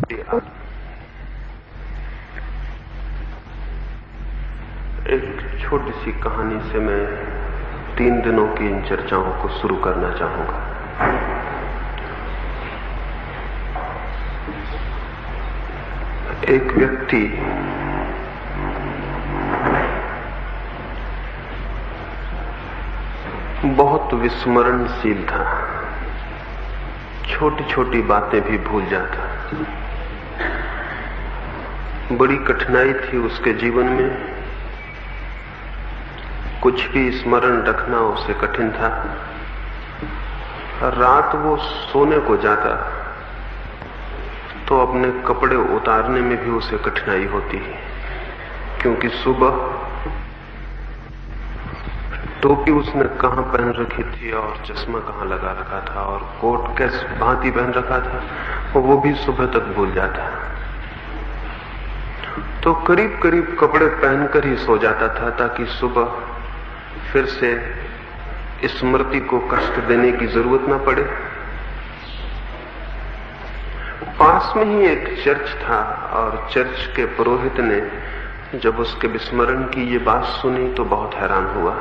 एक छोटी सी कहानी से मैं 3 दिनों की इन चर्चाओं को शुरू करना चाहूंगा। एक व्यक्ति बहुत विस्मरणशील था, छोटी छोटी बातें भी भूल जाता। बड़ी कठिनाई थी उसके जीवन में, कुछ भी स्मरण रखना उसे कठिन था। रात वो सोने को जाता तो अपने कपड़े उतारने में भी उसे कठिनाई होती, क्योंकि सुबह टोपी उसने कहां पहन रखी थी और चश्मा कहां लगा रखा था और कोट किस भांति पहन रखा था वो भी सुबह तक भूल जाता। तो करीब करीब कपड़े पहनकर ही सो जाता था ताकि सुबह फिर से स्मृति को कष्ट देने की जरूरत न पड़े। पास में ही एक चर्च था और चर्च के पुरोहित ने जब उसके विस्मरण की ये बात सुनी तो बहुत हैरान हुआ।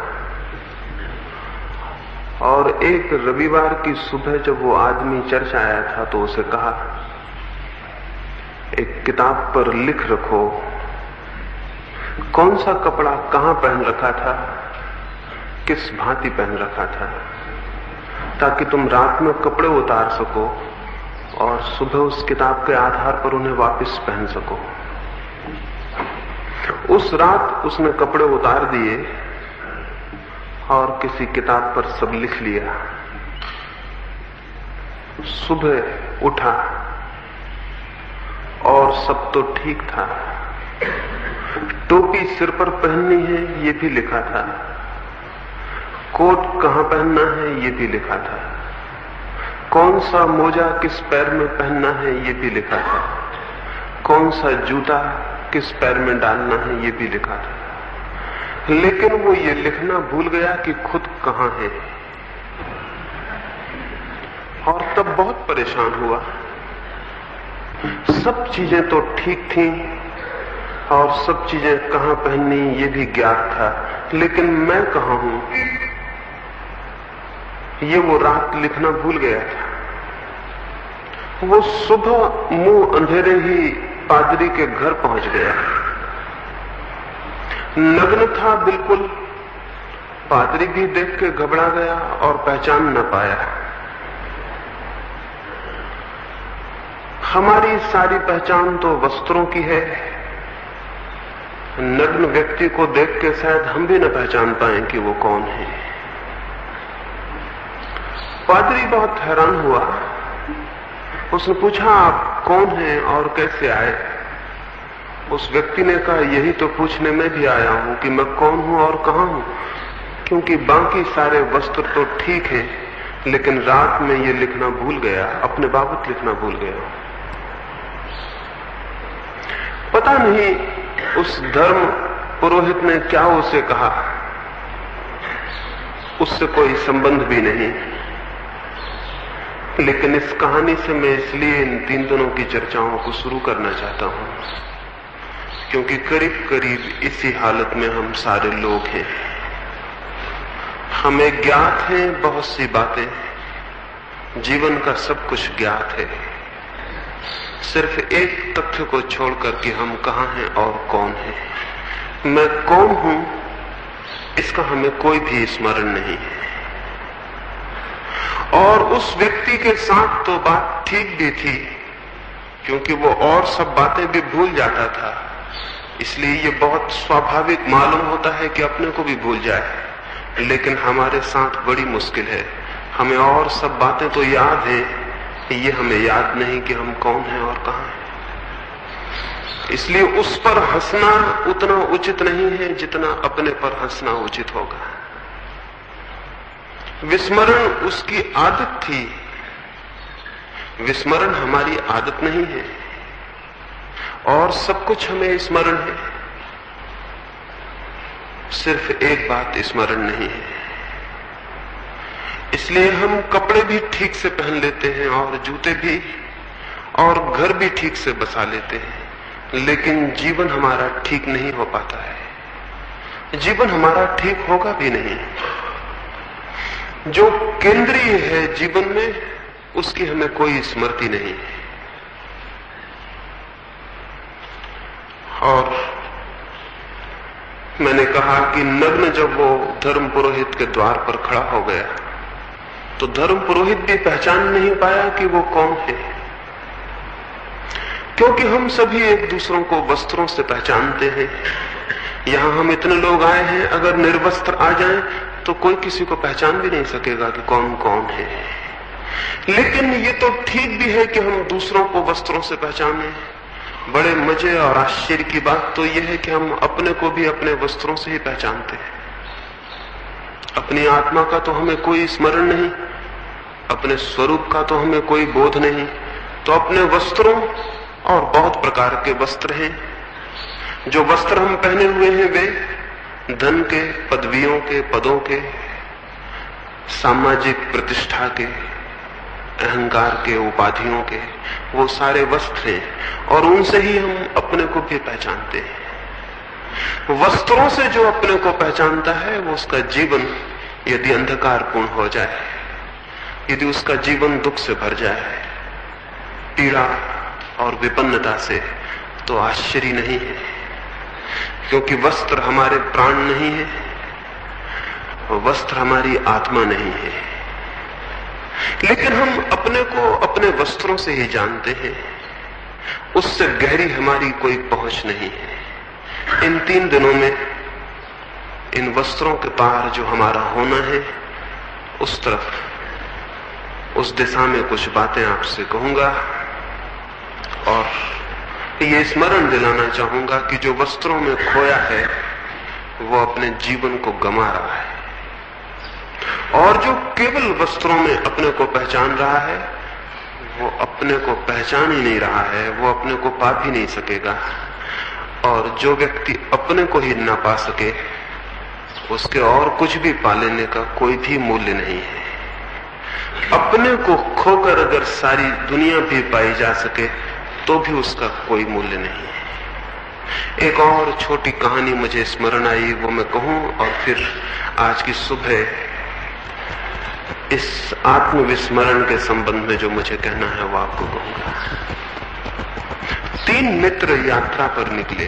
और एक रविवार की सुबह जब वो आदमी चर्च आया था तो उसे कहा, एक किताब पर लिख रखो कौन सा कपड़ा कहां पहन रखा था, किस भांति पहन रखा था, ताकि तुम रात में कपड़े उतार सको और सुबह उस किताब के आधार पर उन्हें वापस पहन सको। उस रात उसने कपड़े उतार दिए और किसी किताब पर सब लिख लिया। सुबह उठा और सब तो ठीक था। टोपी सिर पर पहननी है ये भी लिखा था, कोट कहां पहनना है ये भी लिखा था, कौन सा मोजा किस पैर में पहनना है ये भी लिखा था, कौन सा जूता किस पैर में डालना है ये भी लिखा था। लेकिन वो ये लिखना भूल गया कि खुद कहां है, और तब बहुत परेशान हुआ। सब चीजें तो ठीक थी और सब चीजें कहां पहननी ये भी ज्ञात था, लेकिन मैं कहां हूं ये वो रात लिखना भूल गया था। वो सुबह मुंह अंधेरे ही पादरी के घर पहुंच गया। नग्न था बिल्कुल। पादरी भी देख के घबरा गया और पहचान न पाया। हमारी सारी पहचान तो वस्त्रों की है। नग्न व्यक्ति को देख के शायद हम भी न पहचान पाए कि वो कौन है। पादरी बहुत हैरान हुआ। उसने पूछा, आप कौन हैं और कैसे आए? उस व्यक्ति ने कहा, यही तो पूछने में भी आया हूं कि मैं कौन हूं और कहां हूं, क्योंकि बाकी सारे वस्त्र तो ठीक हैं, लेकिन रात में ये लिखना भूल गया, अपने बाबत लिखना भूल गया। पता नहीं उस धर्म पुरोहित ने क्या उसे कहा, उससे कोई संबंध भी नहीं। लेकिन इस कहानी से मैं इसलिए इन 3 दिनों की चर्चाओं को शुरू करना चाहता हूं, क्योंकि करीब करीब इसी हालत में हम सारे लोग हैं। हमें ज्ञात है बहुत सी बातें, जीवन का सब कुछ ज्ञात है, सिर्फ एक तथ्य को छोड़कर कि हम कहां हैं और कौन हैं। मैं कौन हूं इसका हमें कोई भी स्मरण नहीं है। और उस व्यक्ति के साथ तो बात ठीक भी थी, क्योंकि वो और सब बातें भी भूल जाता था। इसलिए ये बहुत स्वाभाविक मालूम होता है कि अपने को भी भूल जाए। लेकिन हमारे साथ बड़ी मुश्किल है। हमें और सब बातें तो याद हैं, ये हमें याद नहीं कि हम कौन हैं और कहां हैं। इसलिए उस पर हंसना उतना उचित नहीं है जितना अपने पर हंसना उचित होगा। विस्मरण उसकी आदत थी, विस्मरण हमारी आदत नहीं है। और सब कुछ हमें स्मरण है, सिर्फ एक बात स्मरण नहीं है। इसलिए हम कपड़े भी ठीक से पहन लेते हैं और जूते भी, और घर भी ठीक से बसा लेते हैं, लेकिन जीवन हमारा ठीक नहीं हो पाता है। जीवन हमारा ठीक होगा भी नहीं। जो केंद्रीय है जीवन में, उसकी हमें कोई स्मृति नहीं है। और मैंने कहा कि नग्न जब वो धर्म पुरोहित के द्वार पर खड़ा हो गया, तो धर्म पुरोहित भी पहचान नहीं पाया कि वो कौन है, क्योंकि हम सभी एक दूसरों को वस्त्रों से पहचानते हैं। यहां हम इतने लोग आए हैं, अगर निर्वस्त्र आ जाएं तो कोई किसी को पहचान भी नहीं सकेगा कि कौन कौन है। लेकिन ये तो ठीक भी है कि हम दूसरों को वस्त्रों से पहचाने। बड़े मजे और आश्चर्य की बात तो यह है कि हम अपने को भी अपने वस्त्रों से ही पहचानते हैं। अपनी आत्मा का तो हमें कोई स्मरण नहीं, अपने स्वरूप का तो हमें कोई बोध नहीं, तो अपने वस्त्रों, और बहुत प्रकार के वस्त्र हैं। जो वस्त्र हम पहने हुए हैं वे धन के, पदवियों के, पदों के, सामाजिक प्रतिष्ठा के, अहंकार के, उपाधियों के, वो सारे वस्त्र हैं, और उनसे ही हम अपने को भी पहचानते हैं। वस्त्रों से जो अपने को पहचानता है, वो उसका जीवन यदि अंधकारपूर्ण हो जाए, यदि उसका जीवन दुख से भर जाए, पीड़ा और विपन्नता से, तो आश्चर्य नहीं है, क्योंकि वस्त्र हमारे प्राण नहीं है, वस्त्र हमारी आत्मा नहीं है। लेकिन हम अपने को अपने वस्त्रों से ही जानते हैं, उससे गहरी हमारी कोई पहुंच नहीं है। इन 3 दिनों में इन वस्त्रों के पार जो हमारा होना है, उस तरफ, उस दिशा में कुछ बातें आपसे कहूंगा, और ये स्मरण दिलाना चाहूंगा कि जो वस्त्रों में खोया है वो अपने जीवन को गंवा रहा है, और जो केवल वस्त्रों में अपने को पहचान रहा है वो अपने को पहचान ही नहीं रहा है, वो अपने को पा भी नहीं सकेगा। और जो व्यक्ति अपने को ही ना पा सके, उसके और कुछ भी पा लेने का कोई भी मूल्य नहीं है। अपने को खोकर अगर सारी दुनिया भी पाई जा सके तो भी उसका कोई मूल्य नहीं है। एक और छोटी कहानी मुझे स्मरण आई, वो मैं कहूं, और फिर आज की सुबह इस आत्मविस्मरण के संबंध में जो मुझे कहना है वो आपको कहूंगा। 3 मित्र यात्रा पर निकले।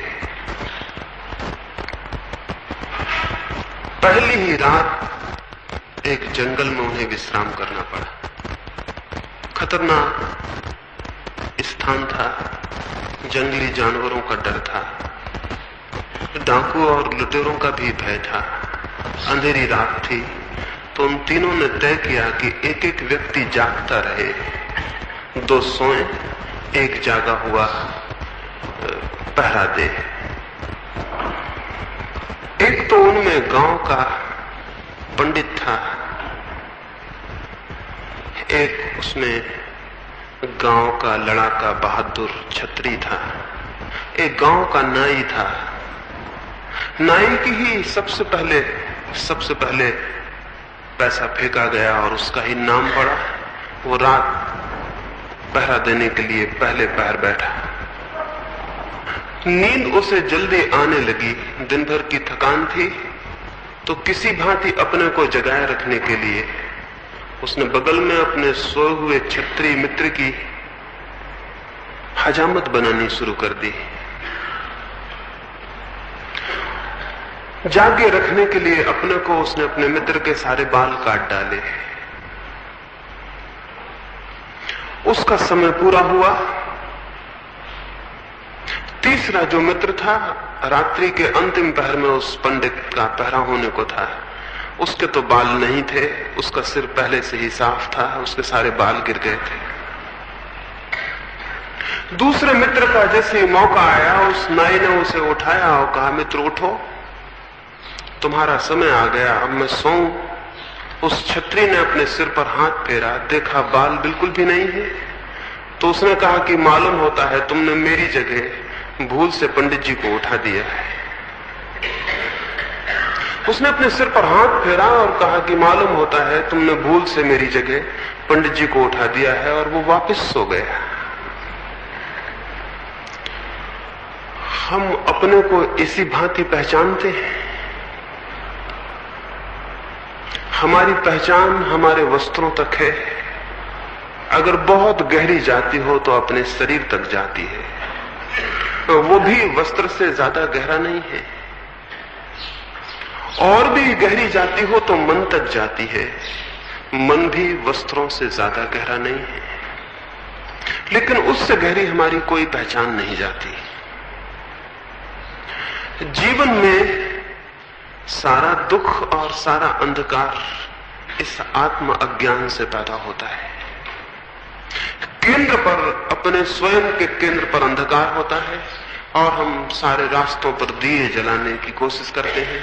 पहली ही रात एक जंगल में उन्हें विश्राम करना पड़ा। खतरनाक स्थान था, जंगली जानवरों का डर था, डाकू और लुटेरों का भी भय था, अंधेरी रात थी। तो उन तीनों ने तय किया कि एक एक व्यक्ति जागता रहे, 2 सोए, एक जागा हुआ पहरा दे। एक तो उनमें गांव का पंडित था, एक उसमें गांव का लड़ाका बहादुर छत्री था, एक गांव का नाई था। नाई की ही सबसे पहले पैसा फेंका गया और उसका ही नाम पड़ा। वो रात पहरा देने के लिए पहले पहर बैठा। नींद उसे जल्दी आने लगी, दिन भर की थकान थी, तो किसी भांति अपने को जगाए रखने के लिए उसने बगल में अपने सोए हुए छत्री मित्र की हजामत बनानी शुरू कर दी। जागे रखने के लिए अपने को उसने अपने मित्र के सारे बाल काट डाले। उसका समय पूरा हुआ। तीसरा जो मित्र था, रात्रि के अंतिम पहर में उस पंडित का पहरा होने को था। उसके तो बाल नहीं थे, उसका सिर पहले से ही साफ था, उसके सारे बाल गिर गए थे। दूसरे मित्र का जैसे ही मौका आया, उस नाई ने उसे उठाया और कहा, मित्र उठो, तुम्हारा समय आ गया, अब मैं सोऊं। उस छत्री ने अपने सिर पर हाथ फेरा, देखा बाल बिल्कुल भी नहीं है। तो उसने कहा कि मालूम होता है तुमने मेरी जगह भूल से पंडित जी को उठा दिया है। उसने अपने सिर पर हाथ फेरा और कहा कि मालूम होता है तुमने भूल से मेरी जगह पंडित जी को उठा दिया है, और वो वापस सो गया। हम अपने को इसी भांति पहचानते हैं। हमारी पहचान हमारे वस्त्रों तक है, अगर बहुत गहरी जाती हो तो अपने शरीर तक जाती है, वो भी वस्त्र से ज्यादा गहरा नहीं है। और भी गहरी जाती हो तो मन तक जाती है, मन भी वस्त्रों से ज्यादा गहरा नहीं है, लेकिन उससे गहरी हमारी कोई पहचान नहीं जाती। जीवन में सारा दुख और सारा अंधकार इस आत्म अज्ञान से पैदा होता है। केंद्र पर, अपने स्वयं के केंद्र पर अंधकार होता है और हम सारे रास्तों पर दिए जलाने की कोशिश करते हैं।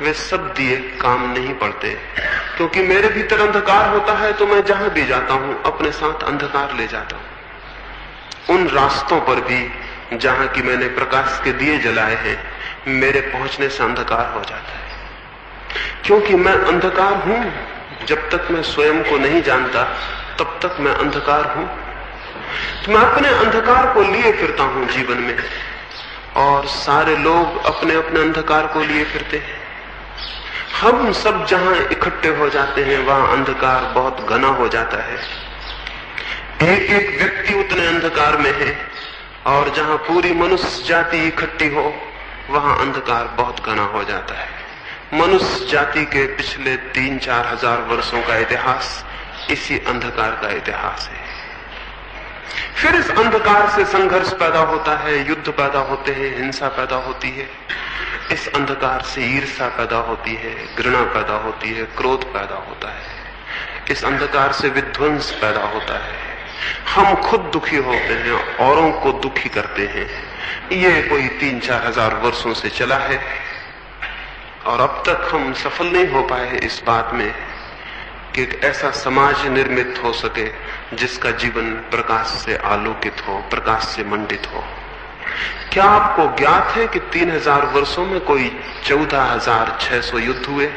वे सब दिए काम नहीं पड़ते, क्योंकि मेरे भीतर अंधकार होता है तो मैं जहां भी जाता हूं अपने साथ अंधकार ले जाता हूं। उन रास्तों पर भी जहां की मैंने प्रकाश के दिए जलाए हैं, मेरे पहुंचने से अंधकार हो जाता है, क्योंकि मैं अंधकार हूं। जब तक मैं स्वयं को नहीं जानता तब तक मैं अंधकार हूं। तो मैं अपने अंधकार को लिए फिरता हूं जीवन में, और सारे लोग अपने अपने अंधकार को लिए फिरते हैं। हम सब जहां इकट्ठे हो जाते हैं वहां अंधकार बहुत घना हो जाता है। एक एक व्यक्ति उतने अंधकार में है, और जहां पूरी मनुष्य जाति इकट्ठी हो वहां अंधकार बहुत घना हो जाता है। मनुष्य जाति के पिछले 3-4 हजार वर्षों का इतिहास इसी अंधकार का इतिहास है। फिर इस अंधकार से संघर्ष पैदा होता है, युद्ध पैदा होते हैं, हिंसा पैदा होती है। इस अंधकार से ईर्ष्या पैदा होती है, घृणा पैदा होती है, क्रोध पैदा होता है। इस अंधकार से विध्वंस पैदा होता है। हम खुद दुखी होते हैं, औरों को दुखी करते हैं। ये कोई 3-4 हजार वर्षों से चला है, और अब तक हम सफल नहीं हो पाए इस बात में कि एक ऐसा समाज निर्मित हो सके जिसका जीवन प्रकाश से आलोकित हो, प्रकाश से मंडित हो। क्या आपको ज्ञात है कि 3000 वर्षों में कोई 14,600 युद्ध हुए?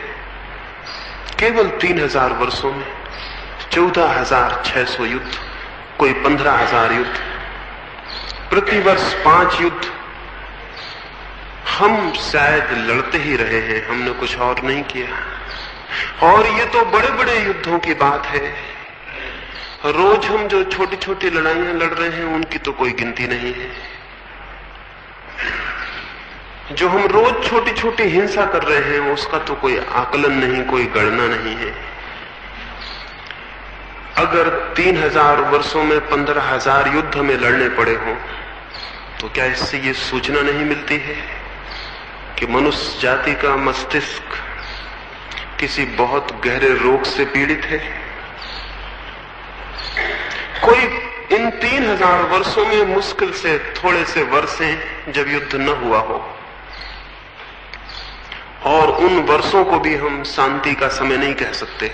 केवल 3000 वर्षों में 14,600 युद्ध, कोई 15,000 युद्ध, प्रतिवर्ष 5 युद्ध। हम शायद लड़ते ही रहे हैं, हमने कुछ और नहीं किया। और ये तो बड़े बड़े युद्धों की बात है। रोज हम जो छोटी छोटी लड़ाइयां लड़ रहे हैं उनकी तो कोई गिनती नहीं है। जो हम रोज छोटी छोटी हिंसा कर रहे हैं उसका तो कोई आकलन नहीं, कोई गणना नहीं है। अगर 3000 वर्षों में 15,000 युद्ध हमें लड़ने पड़े हों तो क्या इससे ये सूचना नहीं मिलती है कि मनुष्य जाति का मस्तिष्क किसी बहुत गहरे रोग से पीड़ित है? कोई इन 3000 वर्षों में मुश्किल से थोड़े से वर्ष हैं जब युद्ध न हुआ हो, और उन वर्षों को भी हम शांति का समय नहीं कह सकते,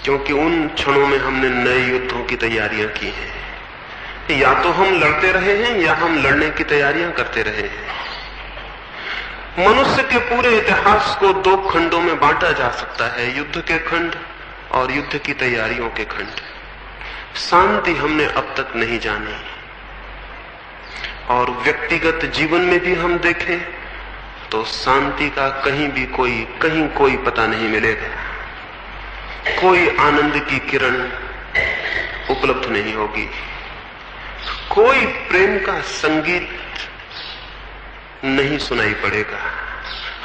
क्योंकि उन क्षणों में हमने नए युद्धों की तैयारियां की हैं। या तो हम लड़ते रहे हैं या हम लड़ने की तैयारियां करते रहे हैं। मनुष्य के पूरे इतिहास को 2 खंडों में बांटा जा सकता है, युद्ध के खंड और युद्ध की तैयारियों के खंड। शांति हमने अब तक नहीं जानी, और व्यक्तिगत जीवन में भी हम देखें तो शांति का कहीं कोई पता नहीं मिलेगा। कोई आनंद की किरण उपलब्ध नहीं होगी, कोई प्रेम का संगीत नहीं सुनाई पड़ेगा।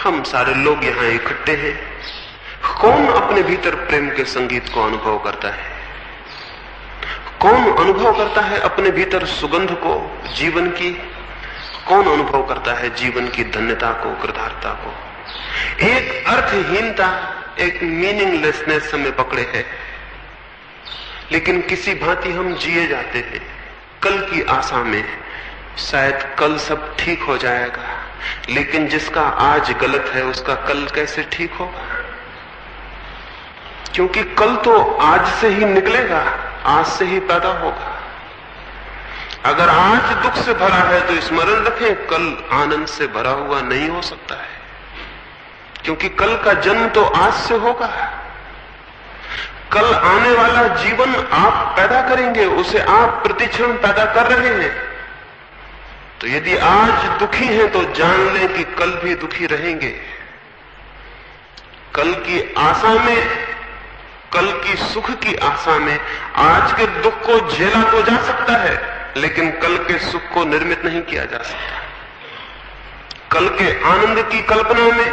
हम सारे लोग यहां इकट्ठे हैं, कौन अपने भीतर प्रेम के संगीत को अनुभव करता है? कौन अनुभव करता है अपने भीतर सुगंध को, जीवन की? कौन अनुभव करता है जीवन की धन्यता को, कृतार्थता को? एक अर्थहीनता, एक मीनिंगलेसनेस हमें पकड़े है, लेकिन किसी भांति हम जिए जाते हैं कल की आशा में। शायद कल सब ठीक हो जाएगा, लेकिन जिसका आज गलत है उसका कल कैसे ठीक होगा? क्योंकि कल तो आज से ही निकलेगा, आज से ही पैदा होगा। अगर आज दुख से भरा है तो स्मरण रखें, कल आनंद से भरा हुआ नहीं हो सकता है, क्योंकि कल का जन्म तो आज से होगा। कल आने वाला जीवन आप पैदा करेंगे, उसे आप प्रतिक्षण पैदा कर रहे हैं। तो यदि आज दुखी हैं तो जान लें कि कल भी दुखी रहेंगे। कल की आशा में, कल की सुख की आशा में आज के दुख को झेला तो जा सकता है, लेकिन कल के सुख को निर्मित नहीं किया जा सकता। कल के आनंद की कल्पना में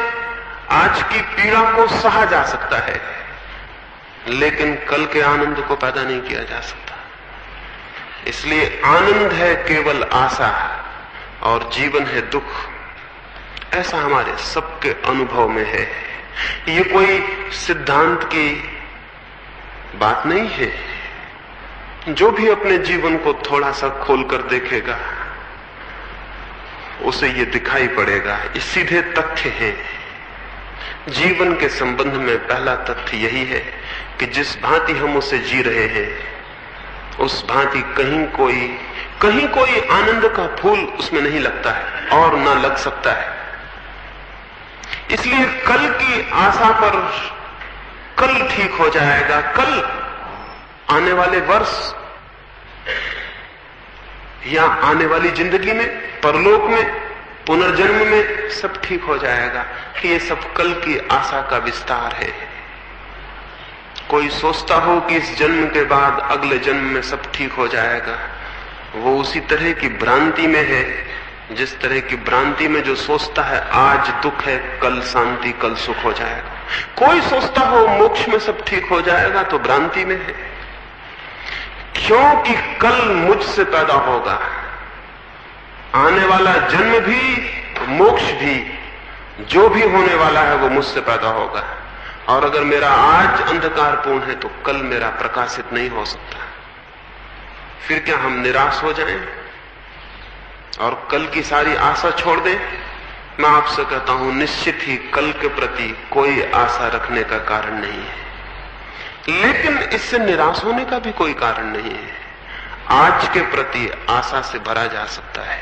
आज की पीड़ा को सहा जा सकता है, लेकिन कल के आनंद को पैदा नहीं किया जा सकता। इसलिए आनंद है केवल आशा और जीवन है दुख। ऐसा हमारे सबके अनुभव में है। ये कोई सिद्धांत की बात नहीं है। जो भी अपने जीवन को थोड़ा सा खोलकर देखेगा उसे ये दिखाई पड़ेगा। ये सीधे तथ्य हैं। जीवन के संबंध में पहला तथ्य यही है कि जिस भांति हम उसे जी रहे हैं उस भांति कहीं कोई आनंद का फूल उसमें नहीं लगता है और ना लग सकता है। इसलिए कल की आशा पर कल ठीक हो जाएगा, कल आने वाले वर्ष या आने वाली जिंदगी में, परलोक में, पुनर्जन्म में सब ठीक हो जाएगा कि ये सब कल की आशा का विस्तार है। कोई सोचता हो कि इस जन्म के बाद अगले जन्म में सब ठीक हो जाएगा, वो उसी तरह की भ्रांति में है जिस तरह की भ्रांति में जो सोचता है आज दुख है, कल शांति, कल सुख हो जाएगा। कोई सोचता हो मोक्ष में सब ठीक हो जाएगा तो भ्रांति में है, क्योंकि कल मुझसे पैदा होगा। आने वाला जन्म भी, मोक्ष भी, जो भी होने वाला है वो मुझसे पैदा होगा। और अगर मेरा आज अंधकारपूर्ण है तो कल मेरा प्रकाशित नहीं हो सकता। फिर क्या हम निराश हो जाएं और कल की सारी आशा छोड़ दें? मैं आपसे कहता हूं निश्चित ही कल के प्रति कोई आशा रखने का कारण नहीं है, लेकिन इससे निराश होने का भी कोई कारण नहीं है। आज के प्रति आशा से भरा जा सकता है,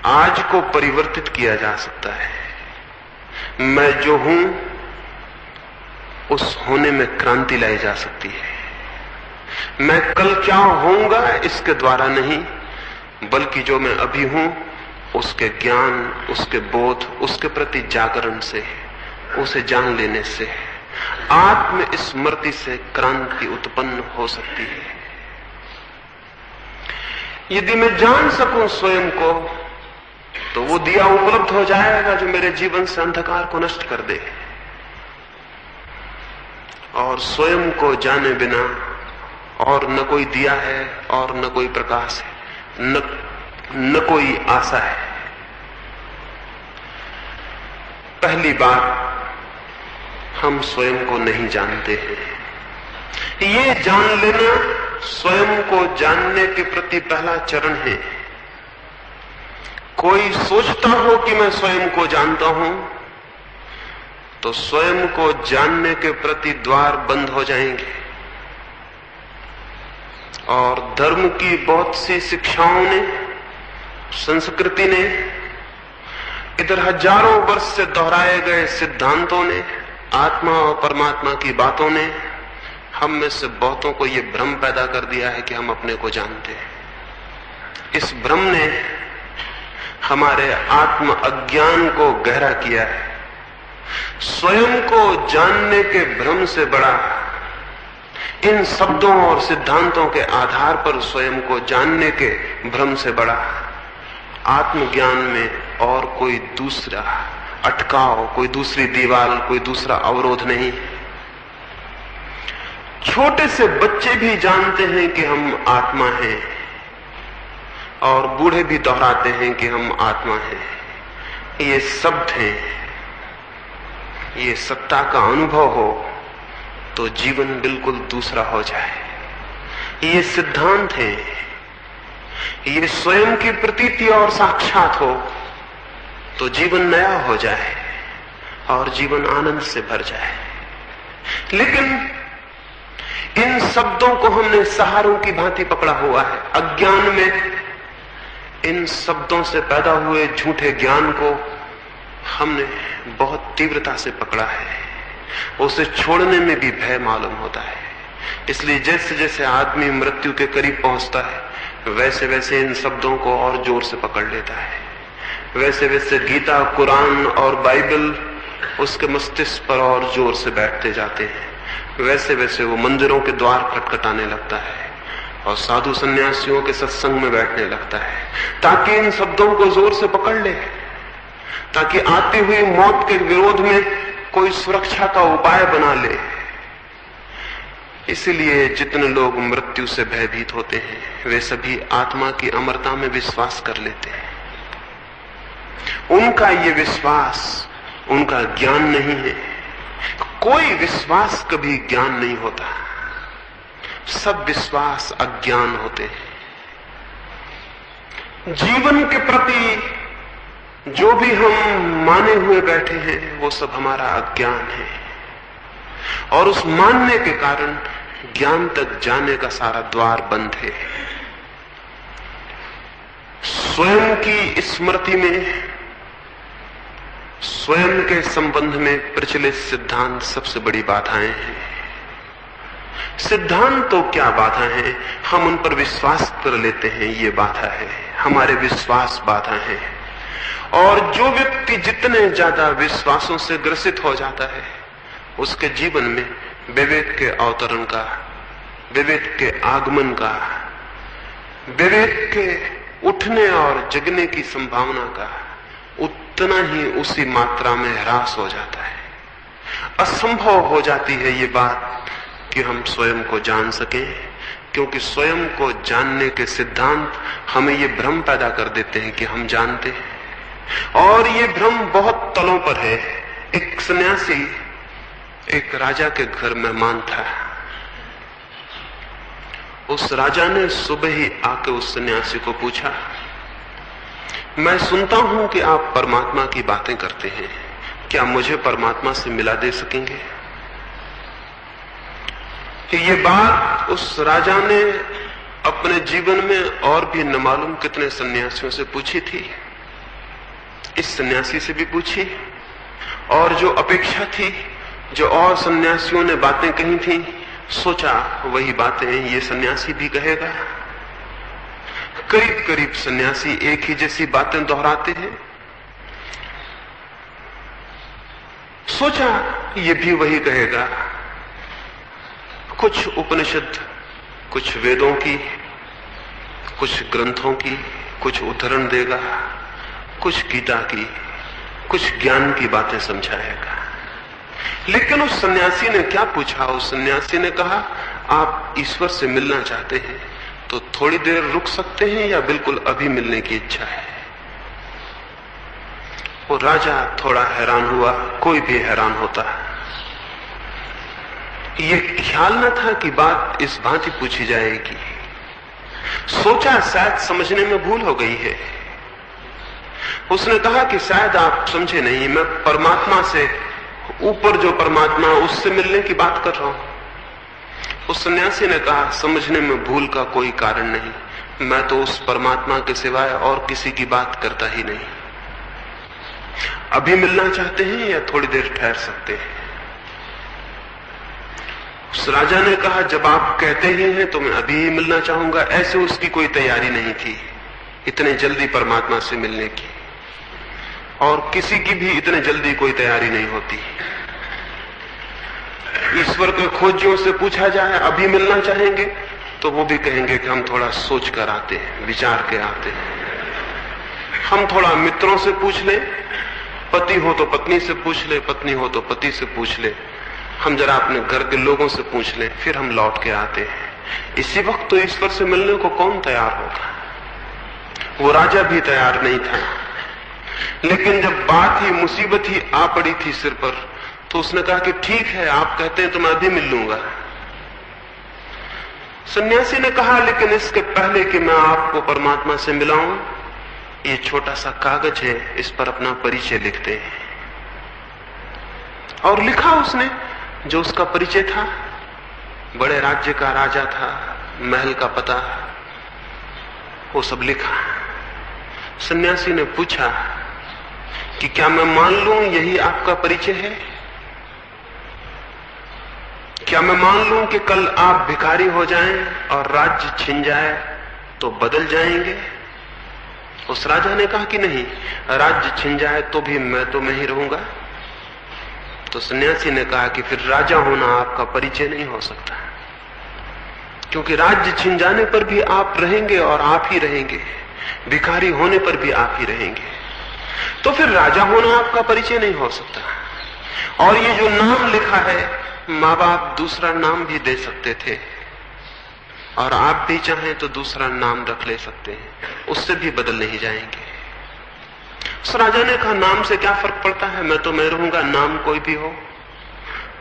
आज को परिवर्तित किया जा सकता है। मैं जो हूं उस होने में क्रांति लाई जा सकती है। मैं कल क्या होऊंगा इसके द्वारा नहीं, बल्कि जो मैं अभी हूं उसके ज्ञान, उसके बोध, उसके प्रति जागरण से, उसे जान लेने से, आत्म स्मृति से क्रांति उत्पन्न हो सकती है। यदि मैं जान सकूं स्वयं को तो वो दिया उपलब्ध हो जाएगा जो मेरे जीवन से अंधकार को नष्ट कर दे। और स्वयं को जाने बिना और न कोई दिया है और न कोई प्रकाश है, न कोई आशा है। पहली बात, हम स्वयं को नहीं जानते हैं। ये जान लेना स्वयं को जानने के प्रति पहला चरण है। कोई सोचता हो कि मैं स्वयं को जानता हूं तो स्वयं को जानने के प्रति द्वार बंद हो जाएंगे। और धर्म की बहुत सी शिक्षाओं ने, संस्कृति ने, इधर हजारों वर्ष से दोहराए गए सिद्धांतों ने, आत्मा और परमात्मा की बातों ने हम में से बहुतों को यह भ्रम पैदा कर दिया है कि हम अपने को जानते हैं। इस भ्रम ने हमारे आत्म अज्ञान को गहरा किया है। स्वयं को जानने के भ्रम से बड़ा, इन शब्दों और सिद्धांतों के आधार पर स्वयं को जानने के भ्रम से बड़ा आत्मज्ञान में और कोई दूसरा अटकाव, कोई दूसरी दीवार, कोई दूसरा अवरोध नहीं। छोटे से बच्चे भी जानते हैं कि हम आत्मा हैं और बूढ़े भी दोहराते हैं कि हम आत्मा हैं। ये शब्द हैं, ये सत्ता का अनुभव हो तो जीवन बिल्कुल दूसरा हो जाए। ये सिद्धांत है, ये स्वयं की प्रतीति और साक्षात हो तो जीवन नया हो जाए और जीवन आनंद से भर जाए। लेकिन इन शब्दों को हमने सहारों की भांति पकड़ा हुआ है। अज्ञान में इन शब्दों से पैदा हुए झूठे ज्ञान को हमने बहुत तीव्रता से पकड़ा है। उसे छोड़ने में भी भय मालूम होता है। इसलिए जैसे जैसे आदमी मृत्यु के करीब पहुंचता है वैसे वैसे इन शब्दों को और जोर से पकड़ लेता है। वैसे वैसे गीता, कुरान और बाइबल उसके मस्तिष्क पर और जोर से बैठते जाते हैं। वैसे वैसे वो मंदिरों के द्वार खटखटाने लगता है और साधु सन्यासियों के सत्संग में बैठने लगता है, ताकि इन शब्दों को जोर से पकड़ ले, ताकि आती हुई मौत के विरोध में कोई सुरक्षा का उपाय बना ले। इसलिए जितने लोग मृत्यु से भयभीत होते हैं वे सभी आत्मा की अमरता में विश्वास कर लेते हैं। उनका ये विश्वास उनका ज्ञान नहीं है। कोई विश्वास कभी ज्ञान नहीं होता, सब विश्वास अज्ञान होते हैं। जीवन के प्रति जो भी हम माने हुए बैठे हैं वो सब हमारा अज्ञान है, और उस मानने के कारण ज्ञान तक जाने का सारा द्वार बंद है। स्वयं की स्मृति में, स्वयं के संबंध में प्रचलित सिद्धांत सबसे बड़ी बाधाएं हैं। सिद्धांत तो क्या बाधा है, हम उन पर विश्वास कर लेते हैं, ये बाधा है। हमारे विश्वास बाधा है। और जो व्यक्ति जितने ज्यादा विश्वासों से ग्रसित हो जाता है उसके जीवन में विवेक के अवतरण का, विवेक के आगमन का, विवेक के उठने और जगने की संभावना का उतना ही उसी मात्रा में ह्रास हो जाता है। असंभव हो जाती है ये बात कि हम स्वयं को जान सकें, क्योंकि स्वयं को जानने के सिद्धांत हमें ये भ्रम पैदा कर देते हैं कि हम जानते हैं, और ये भ्रम बहुत तलों पर है। एक सन्यासी एक राजा के घर मेहमान था। उस राजा ने सुबह ही आके उस सन्यासी को पूछा, मैं सुनता हूं कि आप परमात्मा की बातें करते हैं, क्या मुझे परमात्मा से मिला दे सकेंगे? ये बात उस राजा ने अपने जीवन में और भी न मालूम कितने सन्यासियों से पूछी थी। इस सन्यासी से भी पूछी, और जो अपेक्षा थी, जो और सन्यासियों ने बातें कही थी, सोचा वही बातें ये सन्यासी भी कहेगा। करीब करीब सन्यासी एक ही जैसी बातें दोहराते हैं। सोचा ये भी वही कहेगा। कुछ उपनिषद, कुछ वेदों की, कुछ ग्रंथों की कुछ उदाहरण देगा, कुछ गीता की, कुछ ज्ञान की बातें समझाएगा। लेकिन उस सन्यासी ने क्या पूछा? उस सन्यासी ने कहा, आप ईश्वर से मिलना चाहते हैं तो थोड़ी देर रुक सकते हैं या बिल्कुल अभी मिलने की इच्छा है? वो राजा थोड़ा हैरान हुआ, कोई भी हैरान होता। ये ख्याल न था कि बात इस भांति पूछी जाएगी। सोचा शायद समझने में भूल हो गई है। उसने कहा कि शायद आप समझे नहीं, मैं परमात्मा से, ऊपर जो परमात्मा उससे मिलने की बात कर रहा हूं। उस सन्यासी ने कहा, समझने में भूल का कोई कारण नहीं, मैं तो उस परमात्मा के सिवाय और किसी की बात करता ही नहीं। अभी मिलना चाहते हैं या थोड़ी देर ठहर सकते हैं? उस राजा ने कहा, जब आप कहते ही हैं तो मैं अभी ही मिलना चाहूंगा। ऐसे उसकी कोई तैयारी नहीं थी इतने जल्दी परमात्मा से मिलने की, और किसी की भी इतने जल्दी कोई तैयारी नहीं होती। ईश्वर के खोजियों से पूछा जाए अभी मिलना चाहेंगे तो वो भी कहेंगे कि हम थोड़ा सोच कर आते हैं, विचार के आते हैं। हम थोड़ा मित्रों से पूछ ले, पति हो तो पत्नी से पूछ ले, पत्नी हो तो पति से पूछ ले, हम जरा अपने घर के लोगों से पूछ ले, फिर हम लौट के आते हैं। इसी वक्त तो ईश्वर से मिलने को कौन तैयार होगा? वो राजा भी तैयार नहीं था। लेकिन जब बात ही, मुसीबत ही आ पड़ी थी सिर पर, तो उसने कहा कि ठीक है, आप कहते हैं तो मैं अभी मिल लूंगा। सन्यासी ने कहा, लेकिन इसके पहले कि मैं आपको परमात्मा से मिलाऊं, ये छोटा सा कागज है, इस पर अपना परिचय लिखते हैं। और लिखा उसने जो उसका परिचय था। बड़े राज्य का राजा था, महल का पता, वो सब लिखा। सन्यासी ने पूछा कि क्या मैं मान लूं यही आपका परिचय है? क्या मैं मान लूं कि कल आप भिखारी हो जाएं और राज्य छिन जाए तो बदल जाएंगे? उस राजा ने कहा कि नहीं, राज्य छिन जाए तो भी मैं ही रहूंगा। तो सन्यासी ने कहा कि फिर राजा होना आपका परिचय नहीं हो सकता, क्योंकि राज्य छिन जाने पर भी आप रहेंगे और आप ही रहेंगे, भिखारी होने पर भी आप ही रहेंगे। तो फिर राजा होना आपका परिचय नहीं हो सकता। और ये जो नाम लिखा है, माँ बाप दूसरा नाम भी दे सकते थे, और आप भी चाहें तो दूसरा नाम रख ले सकते हैं, उससे भी बदल नहीं जाएंगे। उस राजा ने कहा, नाम से क्या फर्क पड़ता है, मैं तो मैं रहूंगा, नाम कोई भी हो।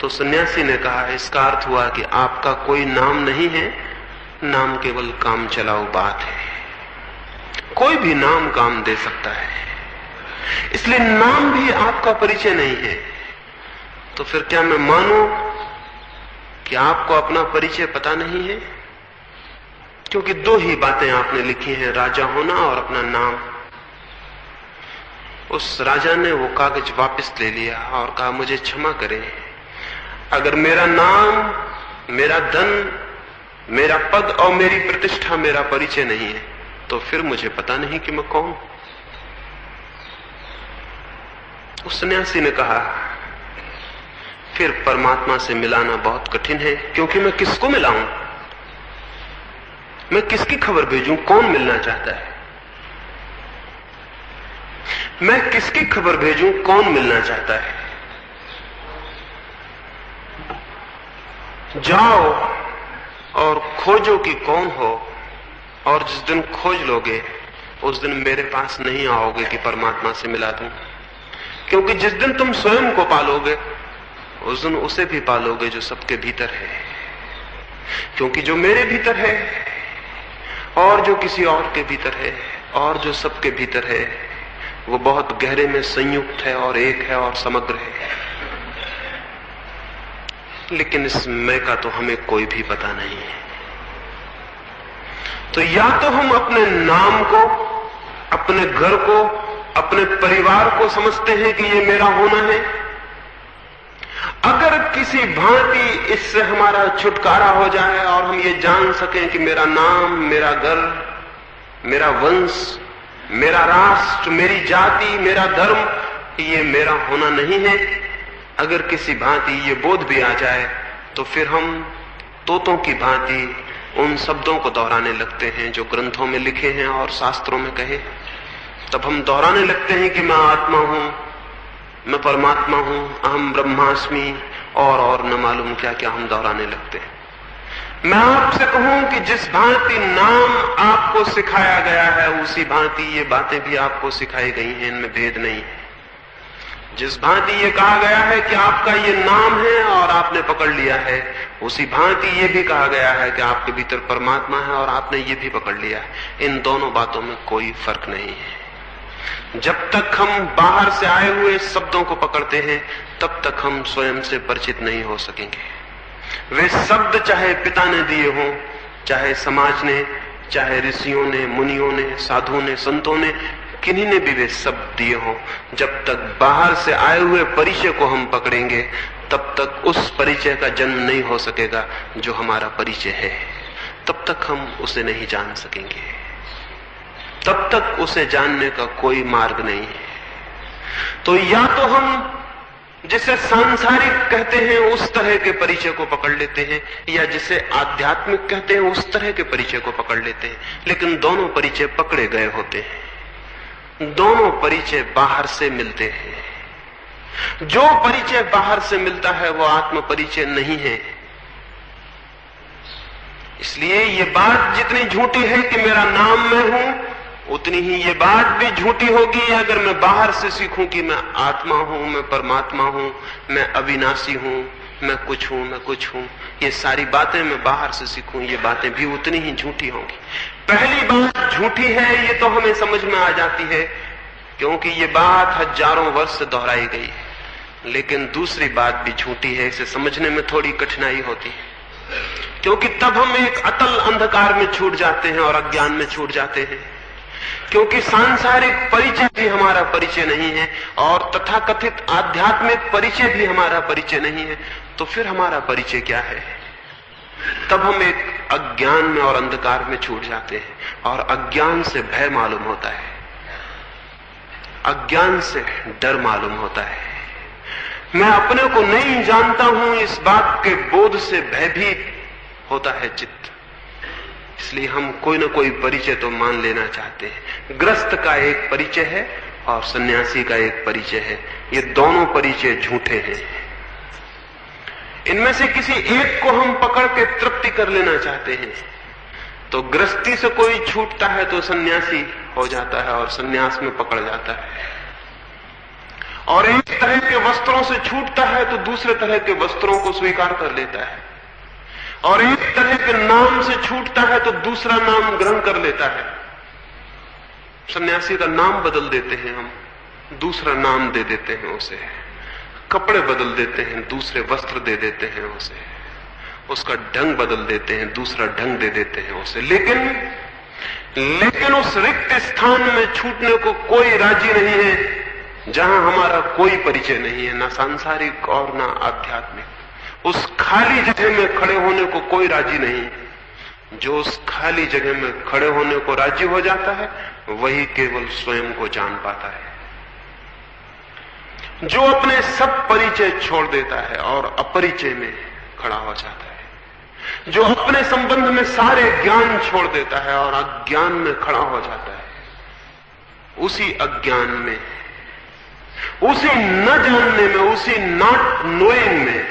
तो सन्यासी ने कहा, इसका अर्थ हुआ कि आपका कोई नाम नहीं है, नाम केवल काम चलाऊ बात है। कोई भी नाम काम दे सकता है, इसलिए नाम भी आपका परिचय नहीं है। तो फिर क्या मैं मानूं कि आपको अपना परिचय पता नहीं है? क्योंकि दो ही बातें आपने लिखी हैं, राजा होना और अपना नाम। उस राजा ने वो कागज वापस ले लिया और कहा, मुझे क्षमा करें, अगर मेरा नाम, मेरा धन, मेरा पद और मेरी प्रतिष्ठा मेरा परिचय नहीं है, तो फिर मुझे पता नहीं कि मैं कौन। उस सन्यासी ने कहा, फिर परमात्मा से मिलाना बहुत कठिन है, क्योंकि मैं किसको मिलाऊं, मैं किसकी खबर भेजूं, कौन मिलना चाहता है? मैं किसकी खबर भेजूं, कौन मिलना चाहता है? जाओ और खोजो कि कौन हो, और जिस दिन खोज लोगे उस दिन मेरे पास नहीं आओगे कि परमात्मा से मिला दूं। क्योंकि जिस दिन तुम स्वयं को पालोगे उस दिन उसे भी पालोगे जो सबके भीतर है। क्योंकि जो मेरे भीतर है और जो किसी और के भीतर है और जो सबके भीतर है, वो बहुत गहरे में संयुक्त है और एक है और समग्र है। लेकिन इस मैं का तो हमें कोई भी पता नहीं है। तो या तो हम अपने नाम को, अपने घर को, अपने परिवार को समझते हैं कि ये मेरा होना है। अगर किसी भांति इससे हमारा छुटकारा हो जाए और हम ये जान सकें कि मेरा नाम, मेरा घर, मेरा वंश, मेरा राष्ट्र, मेरी जाति, मेरा धर्म, ये मेरा होना नहीं है, अगर किसी भांति ये बोध भी आ जाए, तो फिर हम तोतों की भांति उन शब्दों को दोहराने लगते हैं जो ग्रंथों में लिखे हैं और शास्त्रों में कहे। तब हम दोहराने लगते हैं कि मैं आत्मा हूं, मैं परमात्मा हूं, अहम ब्रह्मास्मि, और न मालूम क्या क्या हम दोहराने लगते हैं। मैं आपसे कहूं कि जिस भांति नाम आपको सिखाया गया है, उसी भांति ये बातें भी आपको सिखाई गई हैं, इनमें भेद नहीं है। जिस भांति ये कहा गया है कि आपका ये नाम है और आपने पकड़ लिया है, उसी भांति ये भी कहा गया है कि आपके भीतर परमात्मा है और आपने ये भी पकड़ लिया है। इन दोनों बातों में कोई फर्क नहीं है। जब तक हम बाहर से आए हुए शब्दों को पकड़ते हैं, तब तक हम स्वयं से परिचित नहीं हो सकेंगे। वे शब्द चाहे पिता ने दिए हों, चाहे समाज ने, चाहे ऋषियों ने, मुनियों ने, साधुओं ने, संतों ने, किन्हीं ने भी वे शब्द दिए हों, जब तक बाहर से आए हुए परिचय को हम पकड़ेंगे, तब तक उस परिचय का जन्म नहीं हो सकेगा जो हमारा परिचय है। तब तक हम उसे नहीं जान सकेंगे, तब तक उसे जानने का कोई मार्ग नहीं है। तो या तो हम जिसे सांसारिक कहते हैं उस तरह के परिचय को पकड़ लेते हैं, या जिसे आध्यात्मिक कहते हैं उस तरह के परिचय को पकड़ लेते हैं। लेकिन दोनों परिचय पकड़े गए होते हैं, दोनों परिचय बाहर से मिलते हैं। जो परिचय बाहर से मिलता है वो आत्म परिचय नहीं है। इसलिए ये बात जितनी झूठी है कि मेरा नाम मैं हूं, उतनी ही ये बात भी झूठी होगी अगर मैं बाहर से सीखूं कि मैं आत्मा हूं, मैं परमात्मा हूं, मैं अविनाशी हूं, मैं कुछ हूं, मैं कुछ हूं। ये सारी बातें मैं बाहर से सीखूं, ये बातें भी उतनी ही झूठी होंगी। पहली बात झूठी है, ये तो हमें समझ में आ जाती है क्योंकि ये बात हजारों वर्ष से दोहराई गई है। लेकिन दूसरी बात भी झूठी है, इसे समझने में थोड़ी कठिनाई होती है, क्योंकि तब हम एक अतल अंधकार में छूट जाते हैं और अज्ञान में छूट जाते हैं। क्योंकि सांसारिक परिचय भी हमारा परिचय नहीं है और तथाकथित आध्यात्मिक परिचय भी हमारा परिचय नहीं है, तो फिर हमारा परिचय क्या है? तब हम एक अज्ञान में और अंधकार में छूट जाते हैं। और अज्ञान से भय मालूम होता है, अज्ञान से डर मालूम होता है। मैं अपने को नहीं जानता हूं, इस बात के बोध से भयभीत होता है चित्त। इसलिए हम कोई ना कोई परिचय तो मान लेना चाहते हैं। गृहस्थ का एक परिचय है और सन्यासी का एक परिचय है। ये दोनों परिचय झूठे हैं। इनमें से किसी एक को हम पकड़ के तृप्ति कर लेना चाहते हैं। तो गृहस्थी से कोई छूटता है तो सन्यासी हो जाता है और सन्यास में पकड़ जाता है। और एक तरह के वस्त्रों से छूटता है तो दूसरे तरह के वस्त्रों को स्वीकार कर लेता है। और एक तरह के नाम से छूटता है तो दूसरा नाम ग्रहण कर लेता है। सन्यासी का नाम बदल देते हैं हम, दूसरा नाम दे देते हैं उसे। कपड़े बदल देते हैं, दूसरे वस्त्र दे देते हैं उसे। उसका ढंग बदल देते हैं, दूसरा ढंग दे देते हैं उसे। लेकिन उस रिक्त स्थान में छूटने को कोई राजी नहीं है जहां हमारा कोई परिचय नहीं है, ना सांसारिक और ना आध्यात्मिक। उस खाली जगह में खड़े होने को कोई राजी नहीं। जो उस खाली जगह में खड़े होने को राजी हो जाता है वही केवल स्वयं को जान पाता है। जो अपने सब परिचय छोड़ देता है और अपरिचय में खड़ा हो जाता है, जो अपने संबंध में सारे ज्ञान छोड़ देता है और अज्ञान में खड़ा हो जाता है, उसी अज्ञान में, उसी न जानने में, उसी नॉट नोइंग में,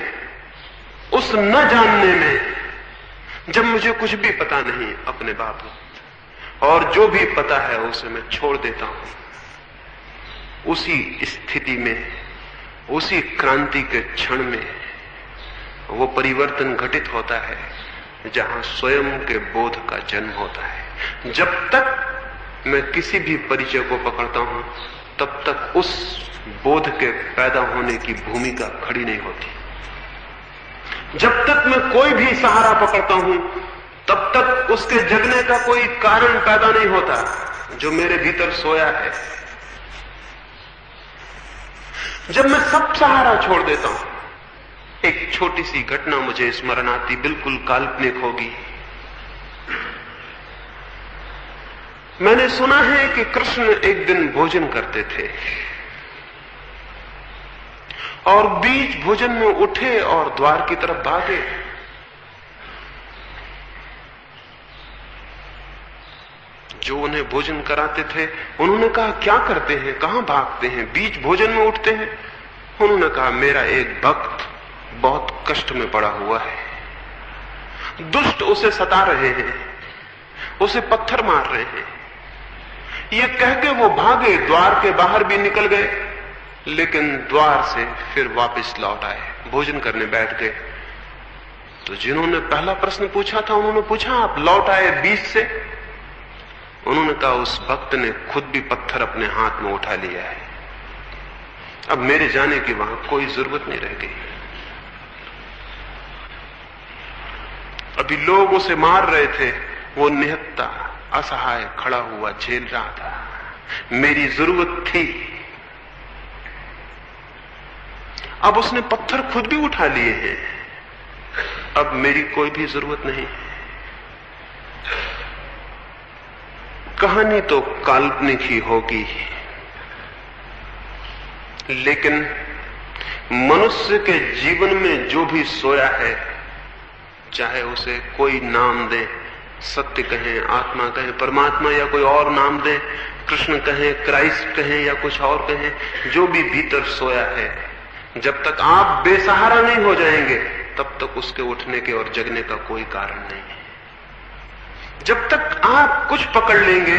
उस न जानने में, जब मुझे कुछ भी पता नहीं अपने बाबत और जो भी पता है उसे मैं छोड़ देता हूं, उसी स्थिति में, उसी क्रांति के क्षण में वो परिवर्तन घटित होता है जहां स्वयं के बोध का जन्म होता है। जब तक मैं किसी भी परिचय को पकड़ता हूं तब तक उस बोध के पैदा होने की भूमिका खड़ी नहीं होती। जब तक मैं कोई भी सहारा पकड़ता हूं तब तक उसके जगने का कोई कारण पैदा नहीं होता जो मेरे भीतर सोया है। जब मैं सब सहारा छोड़ देता हूं, एक छोटी सी घटना मुझे स्मरण आती, बिल्कुल काल्पनिक होगी। मैंने सुना है कि कृष्ण एक दिन भोजन करते थे और बीच भोजन में उठे और द्वार की तरफ भागे। जो उन्हें भोजन कराते थे उन्होंने कहा, क्या करते हैं, कहां भागते हैं, बीच भोजन में उठते हैं? उन्होंने कहा, मेरा एक भक्त बहुत कष्ट में पड़ा हुआ है, दुष्ट उसे सता रहे हैं, उसे पत्थर मार रहे हैं। ये कह के वो भागे, द्वार के बाहर भी निकल गए, लेकिन द्वार से फिर वापस लौट आए, भोजन करने बैठ गए। तो जिन्होंने पहला प्रश्न पूछा था उन्होंने पूछा, आप लौट आए बीच से? उन्होंने कहा, उस भक्त ने खुद भी पत्थर अपने हाथ में उठा लिया है, अब मेरे जाने की वहां कोई जरूरत नहीं रह गई। अभी लोग उसे मार रहे थे, वो निहत्ता असहाय खड़ा हुआ झेल रहा था। मेरी जरूरत थी, अब उसने पत्थर खुद भी उठा लिए हैं, अब मेरी कोई भी जरूरत नहीं। कहानी तो काल्पनिक ही होगी, लेकिन मनुष्य के जीवन में जो भी सोया है, चाहे उसे कोई नाम दे, सत्य कहें, आत्मा कहें, परमात्मा या कोई और नाम दे, कृष्ण कहें, क्राइस्ट कहें या कुछ और कहें, जो भी भीतर सोया है, जब तक आप बेसहारा नहीं हो जाएंगे तब तक उसके उठने के और जगने का कोई कारण नहीं है। जब तक आप कुछ पकड़ लेंगे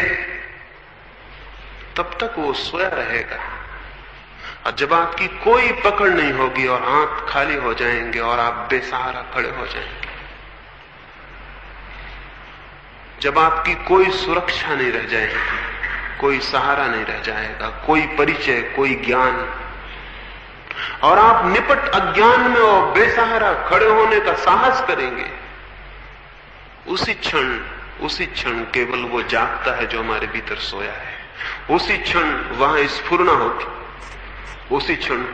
तब तक वो सोया रहेगा, और जब आपकी कोई पकड़ नहीं होगी और हाथ खाली हो जाएंगे और आप बेसहारा खड़े हो जाएंगे, जब आपकी कोई सुरक्षा नहीं रह जाएगी, कोई सहारा नहीं रह जाएगा, कोई परिचय, कोई ज्ञान, और आप निपट अज्ञान में और बेसहारा खड़े होने का साहस करेंगे, उसी क्षण केवल वो जागता है जो हमारे भीतर सोया है। उसी क्षण वहां स्फुरना होगी, उसी क्षण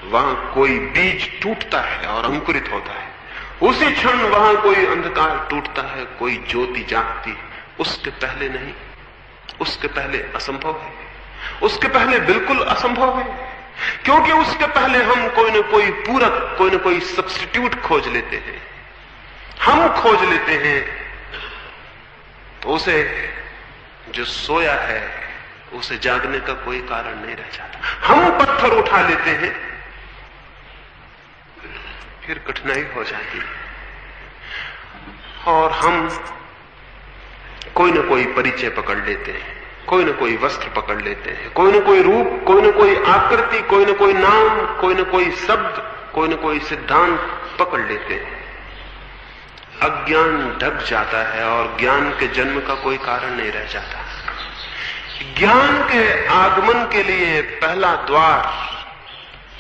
वहां कोई बीज टूटता है और अंकुरित होता है, उसी क्षण वहां कोई अंधकार टूटता है, कोई ज्योति जागती, उसके पहले नहीं, उसके पहले असंभव है, उसके पहले बिल्कुल असंभव है, क्योंकि उसके पहले हम कोई न कोई पूरक, कोई न कोई सब्स्टिट्यूट खोज लेते हैं। हम खोज लेते हैं तो उसे जो सोया है उसे जागने का कोई कारण नहीं रह जाता। हम पत्थर उठा लेते हैं, फिर कठिनाई हो जाती है, और हम कोई न कोई परिचय पकड़ लेते हैं, कोई न कोई वस्त्र पकड़ लेते हैं, कोई न कोई रूप, कोई न कोई आकृति, कोई न कोई नाम, कोई न कोई शब्द, कोई न कोई सिद्धांत पकड़ लेते हैं। अज्ञान ढक जाता है और ज्ञान के जन्म का कोई कारण नहीं रह जाता। ज्ञान के आगमन के लिए पहला द्वार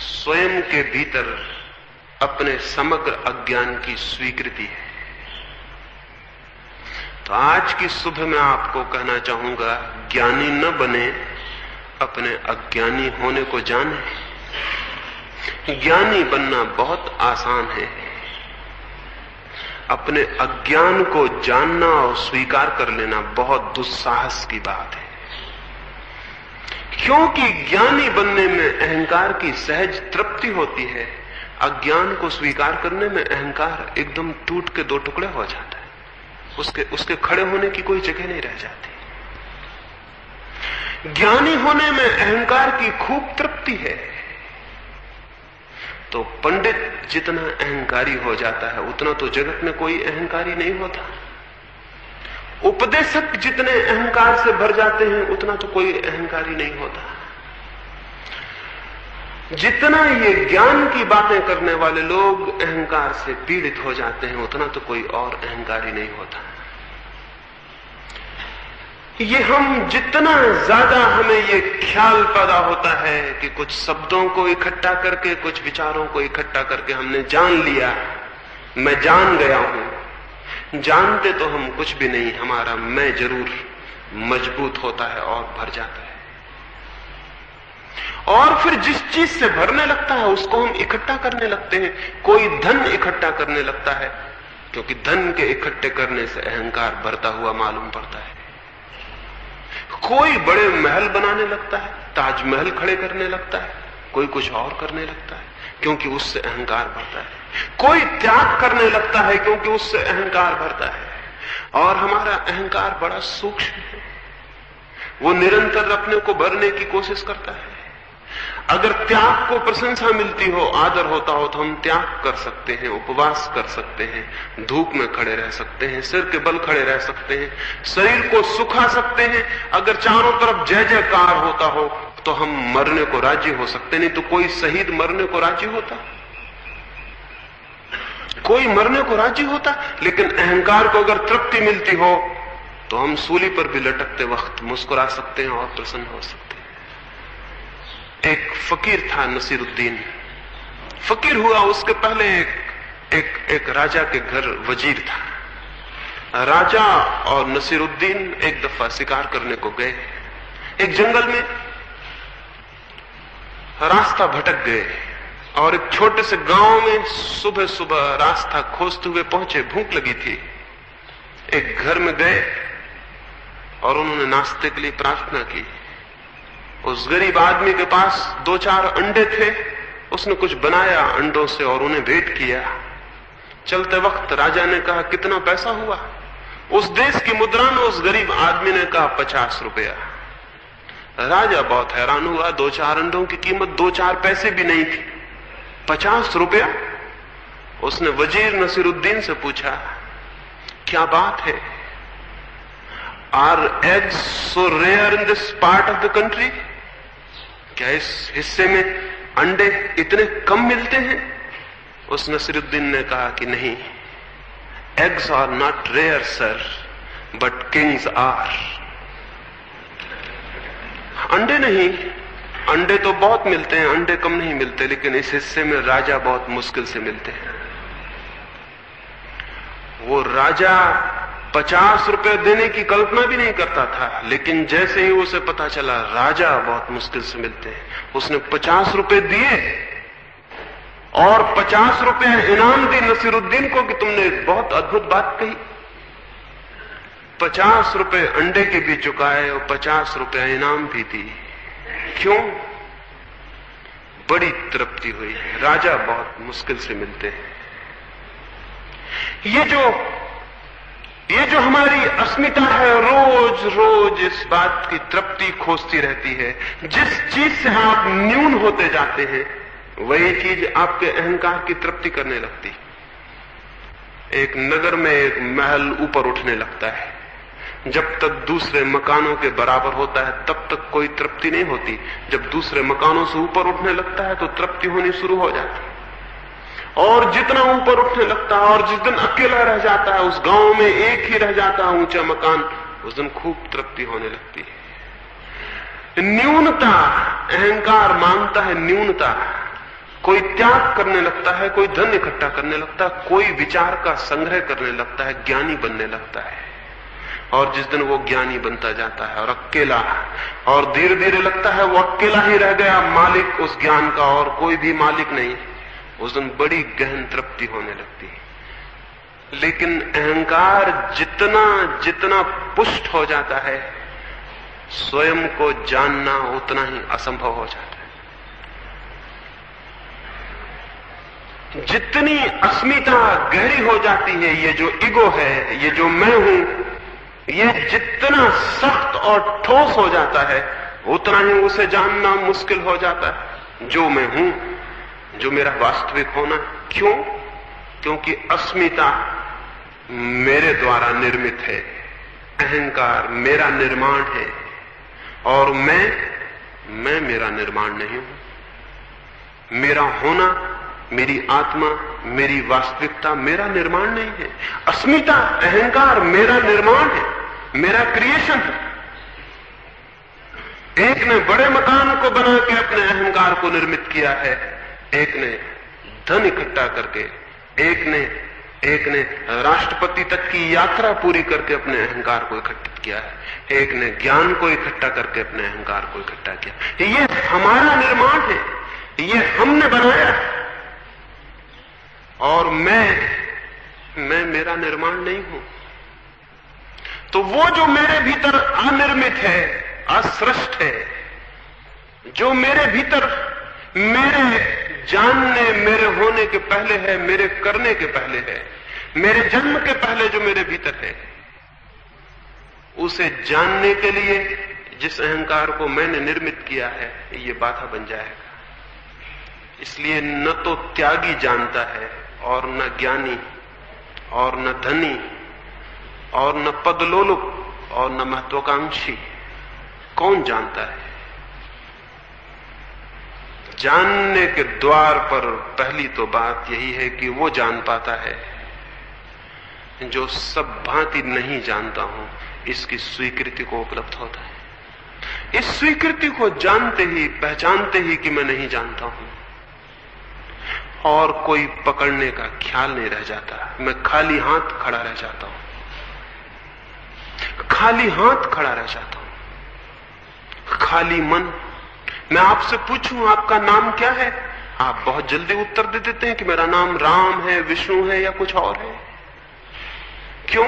स्वयं के भीतर अपने समग्र अज्ञान की स्वीकृति है। तो आज की सुबह मैं आपको कहना चाहूंगा, ज्ञानी न बने, अपने अज्ञानी होने को जाने। ज्ञानी बनना बहुत आसान है, अपने अज्ञान को जानना और स्वीकार कर लेना बहुत दुस्साहस की बात है। क्योंकि ज्ञानी बनने में अहंकार की सहज तृप्ति होती है, अज्ञान को स्वीकार करने में अहंकार एकदम टूट के दो टुकड़े हो जाता है, उसके खड़े होने की कोई जगह नहीं रह जाती। ज्ञानी होने में अहंकार की खूब तृप्ति है। तो पंडित जितना अहंकारी हो जाता है उतना तो जगत में कोई अहंकारी नहीं होता। उपदेशक जितने अहंकार से भर जाते हैं उतना तो कोई अहंकारी नहीं होता। जितना ये ज्ञान की बातें करने वाले लोग अहंकार से पीड़ित हो जाते हैं उतना तो कोई और अहंकारी नहीं होता। ये हम जितना ज्यादा हमें ये ख्याल पैदा होता है कि कुछ शब्दों को इकट्ठा करके, कुछ विचारों को इकट्ठा करके हमने जान लिया, मैं जान गया हूं, जानते तो हम कुछ भी नहीं, हमारा मैं जरूर मजबूत होता है और भर जाता है। और फिर जिस चीज से भरने लगता है उसको हम इकट्ठा करने लगते हैं। कोई धन इकट्ठा करने लगता है, क्योंकि धन के इकट्ठे करने से अहंकार बढ़ता हुआ मालूम पड़ता है। कोई बड़े महल बनाने लगता है, ताजमहल खड़े करने लगता है, कोई कुछ और करने लगता है, क्योंकि उससे अहंकार बढ़ता है। कोई त्याग करने लगता है क्योंकि उससे अहंकार बढ़ता है। और हमारा अहंकार बड़ा सूक्ष्म है, वो निरंतर अपने को भरने की कोशिश करता है। अगर त्याग को प्रशंसा मिलती हो, आदर होता हो, तो हम त्याग कर सकते हैं, उपवास कर सकते हैं, धूप में खड़े रह सकते हैं, सिर के बल खड़े रह सकते हैं, शरीर को सुखा सकते हैं। अगर चारों तरफ जय जयकार होता हो तो हम मरने को राजी हो सकते। नहीं तो कोई शहीद मरने को राजी होता, कोई मरने को राजी होता। लेकिन अहंकार को अगर तृप्ति मिलती हो तो हम सूली पर भी लटकते वक्त मुस्कुरा सकते हैं और प्रसन्न हो सकते हैं। एक फकीर था नसीरुद्दीन, फकीर हुआ उसके पहले एक राजा के घर वजीर था। राजा और नसीरुद्दीन एक दफा शिकार करने को गए। एक जंगल में रास्ता भटक गए और एक छोटे से गांव में सुबह सुबह रास्ता खोजते हुए पहुंचे। भूख लगी थी। एक घर में गए और उन्होंने नाश्ते के लिए प्रार्थना की। उस गरीब आदमी के पास 2-4 अंडे थे, उसने कुछ बनाया अंडों से और उन्हें भेंट किया। चलते वक्त राजा ने कहा, कितना पैसा हुआ? उस देश की मुद्रा में उस गरीब आदमी ने कहा 50 रुपया। राजा बहुत हैरान हुआ, 2-4 अंडों की कीमत 2-4 पैसे भी नहीं थी, 50 रुपया। उसने वजीर नसीरुद्दीन से पूछा, क्या बात है? Are eggs so rare in this part of the country? क्या इस हिस्से में अंडे इतने कम मिलते हैं? उस नसीरुद्दीन ने कहा कि नहीं, eggs are not rare sir, but kings are. अंडे नहीं, अंडे तो बहुत मिलते हैं, अंडे कम नहीं मिलते, लेकिन इस हिस्से में राजा बहुत मुश्किल से मिलते हैं। वो राजा 50 रुपए देने की कल्पना भी नहीं करता था, लेकिन जैसे ही उसे पता चला राजा बहुत मुश्किल से मिलते हैं, उसने 50 रुपए दिए और 50 रुपए इनाम दी नसीरुद्दीन को कि तुमने बहुत अद्भुत बात कही। 50 रुपए अंडे के भी चुकाए और 50 रुपए इनाम भी दी। क्यों? बड़ी तृप्ति हुई है। राजा बहुत मुश्किल से मिलते हैं। ये जो हमारी अस्मिता है, रोज रोज इस बात की तृप्ति खोजती रहती है। जिस चीज से आप न्यून होते जाते हैं वही चीज आपके अहंकार की तृप्ति करने लगती है। एक नगर में एक महल ऊपर उठने लगता है, जब तक दूसरे मकानों के बराबर होता है तब तक कोई तृप्ति नहीं होती। जब दूसरे मकानों से ऊपर उठने लगता है तो तृप्ति होनी शुरू हो जाती है। और जितना ऊपर उठने लगता है और जिस दिन अकेला रह जाता है, उस गांव में एक ही रह जाता है ऊंचा मकान, उस दिन खूब तृप्ति होने लगती है। न्यूनता, अहंकार मांगता है न्यूनता। कोई त्याग करने लगता है, कोई धन इकट्ठा करने लगता है, कोई विचार का संग्रह करने लगता है, ज्ञानी बनने लगता है। और जिस दिन वो ज्ञानी बनता जाता है और अकेला, और धीरे धीरे लगता है वो अकेला ही रह गया, मालिक उस ज्ञान का और कोई भी मालिक नहीं, उस दिन बड़ी गहन तृप्ति होने लगती है। लेकिन अहंकार जितना जितना पुष्ट हो जाता है, स्वयं को जानना उतना ही असंभव हो जाता है। जितनी अस्मिता गहरी हो जाती है, ये जो ईगो है, ये जो मैं हूं, ये जितना सख्त और ठोस हो जाता है, उतना ही उसे जानना मुश्किल हो जाता है। जो मैं हूं, जो मेरा वास्तविक होना। क्यों? क्योंकि अस्मिता मेरे द्वारा निर्मित है, अहंकार मेरा निर्माण है, और मैं मेरा निर्माण नहीं हूं। मेरा होना, मेरी आत्मा, मेरी वास्तविकता मेरा निर्माण नहीं है। अस्मिता, अहंकार मेरा निर्माण है, मेरा क्रिएशन है। एक ने बड़े मकान को बना के अपने अहंकार को निर्मित किया है, एक ने धन इकट्ठा करके, एक ने राष्ट्रपति तक की यात्रा पूरी करके अपने अहंकार को इकट्ठित किया है, एक ने ज्ञान को इकट्ठा करके अपने अहंकार को इकट्ठा किया। ये हमारा निर्माण है, ये हमने बनाया है। और मैं मेरा निर्माण नहीं हूं। तो वो जो मेरे भीतर अनिर्मित है, असृष्ट है, जो मेरे भीतर मेरे जानने, मेरे होने के पहले है, मेरे करने के पहले है, मेरे जन्म के पहले जो मेरे भीतर है, उसे जानने के लिए जिस अहंकार को मैंने निर्मित किया है, ये बाधा बन जाएगा। इसलिए न तो त्यागी जानता है, और न ज्ञानी, और न धनी, और न पदलोलुप, और न महत्वाकांक्षी। कौन जानता है? जानने के द्वार पर पहली तो बात यही है कि वो जान पाता है जो सब भांति नहीं जानता हूं, इसकी स्वीकृति को उपलब्ध होता है। इस स्वीकृति को जानते ही, पहचानते ही कि मैं नहीं जानता हूं, और कोई पकड़ने का ख्याल नहीं रह जाता। मैं खाली हाथ खड़ा रह जाता हूं, खाली हाथ खड़ा रह जाता हूं, खाली मन। मैं आपसे पूछूं आपका नाम क्या है, आप बहुत जल्दी उत्तर दे देते हैं कि मेरा नाम राम है, विष्णु है, या कुछ और है। क्यों?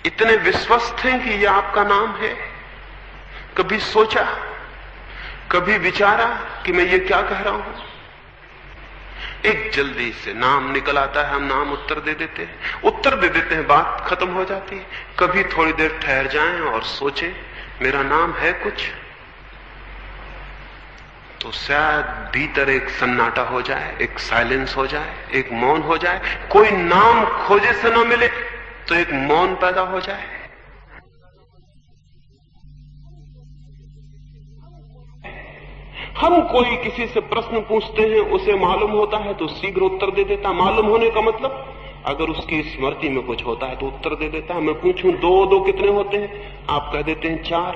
इतने विश्वस्त हैं कि यह आपका नाम है। कभी सोचा, कभी विचारा कि मैं ये क्या कह रहा हूं? एक जल्दी से नाम निकल आता है, हम नाम उत्तर दे देते हैं, बात खत्म हो जाती है। कभी थोड़ी देर ठहर जाएं और सोचें, मेरा नाम है कुछ, तो शायद भीतर एक सन्नाटा हो जाए, एक साइलेंस हो जाए, एक मौन हो जाए। कोई नाम खोजे से न मिले तो एक मौन पैदा हो जाए। हम कोई किसी से प्रश्न पूछते हैं, उसे मालूम होता है तो शीघ्र उत्तर दे देता। मालूम होने का मतलब, अगर उसकी स्मृति में कुछ होता है तो उत्तर दे देता है। मैं पूछूं 2 कितने होते हैं, आप कह देते हैं 4,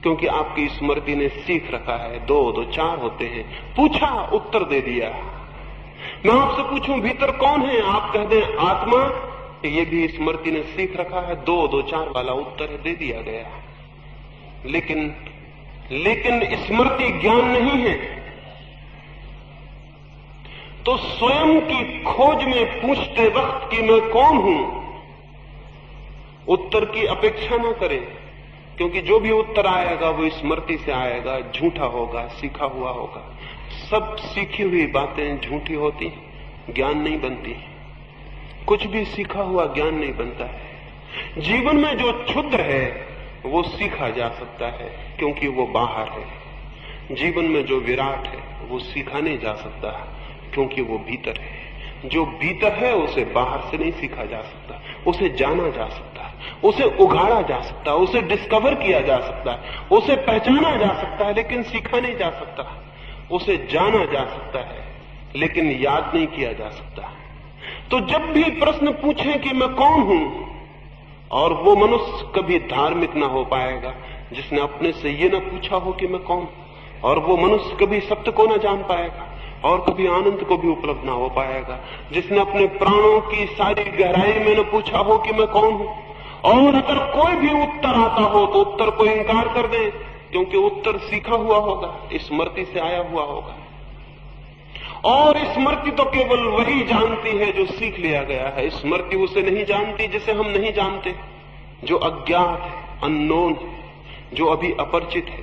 क्योंकि आपकी स्मृति ने सीख रखा है 2 4 होते हैं। पूछा, उत्तर दे दिया। मैं आपसे पूछूं भीतर कौन है, आप कह दें आत्मा, ये भी स्मृति ने सीख रखा है 2 4 वाला उत्तर दे दिया गया। लेकिन स्मृति ज्ञान नहीं है। तो स्वयं की खोज में पूछते वक्त कि मैं कौन हूं, उत्तर की अपेक्षा न करें, क्योंकि जो भी उत्तर आएगा वो स्मृति से आएगा, झूठा होगा, सीखा हुआ होगा। सब सीखी हुई बातें झूठी होती, ज्ञान नहीं बनती। कुछ भी सीखा हुआ ज्ञान नहीं बनता है। जीवन में जो क्षुद्र है वो सीखा जा सकता है, क्योंकि वो बाहर है। जीवन में जो विराट है वो सीखा नहीं जा सकता, क्योंकि वो भीतर है। जो भीतर है उसे बाहर से नहीं सीखा जा सकता, उसे जाना जा सकता है, उसे उघाड़ा जा सकता है, उसे डिस्कवर किया जा सकता है, उसे पहचाना जा सकता है, लेकिन सीखा नहीं जा सकता। उसे जाना जा सकता है, लेकिन याद नहीं किया जा सकता। तो जब भी प्रश्न पूछें कि मैं कौन हूं, और वो मनुष्य कभी धार्मिक ना हो पाएगा जिसने अपने से ये ना पूछा हो कि मैं कौन, और वो मनुष्य कभी सत्य को ना जान पाएगा और कभी आनंद को भी उपलब्ध ना हो पाएगा जिसने अपने प्राणों की सारी गहराई में न पूछा हो कि मैं कौन हूं। और अगर कोई भी उत्तर आता हो तो उत्तर को इंकार कर दें, क्योंकि उत्तर सीखा हुआ होगा, स्मृति से आया हुआ होगा। और स्मृति तो केवल वही जानती है जो सीख लिया गया है। स्मृति उसे नहीं जानती जिसे हम नहीं जानते, जो अज्ञात है, अननोन है, जो अभी अपरिचित है,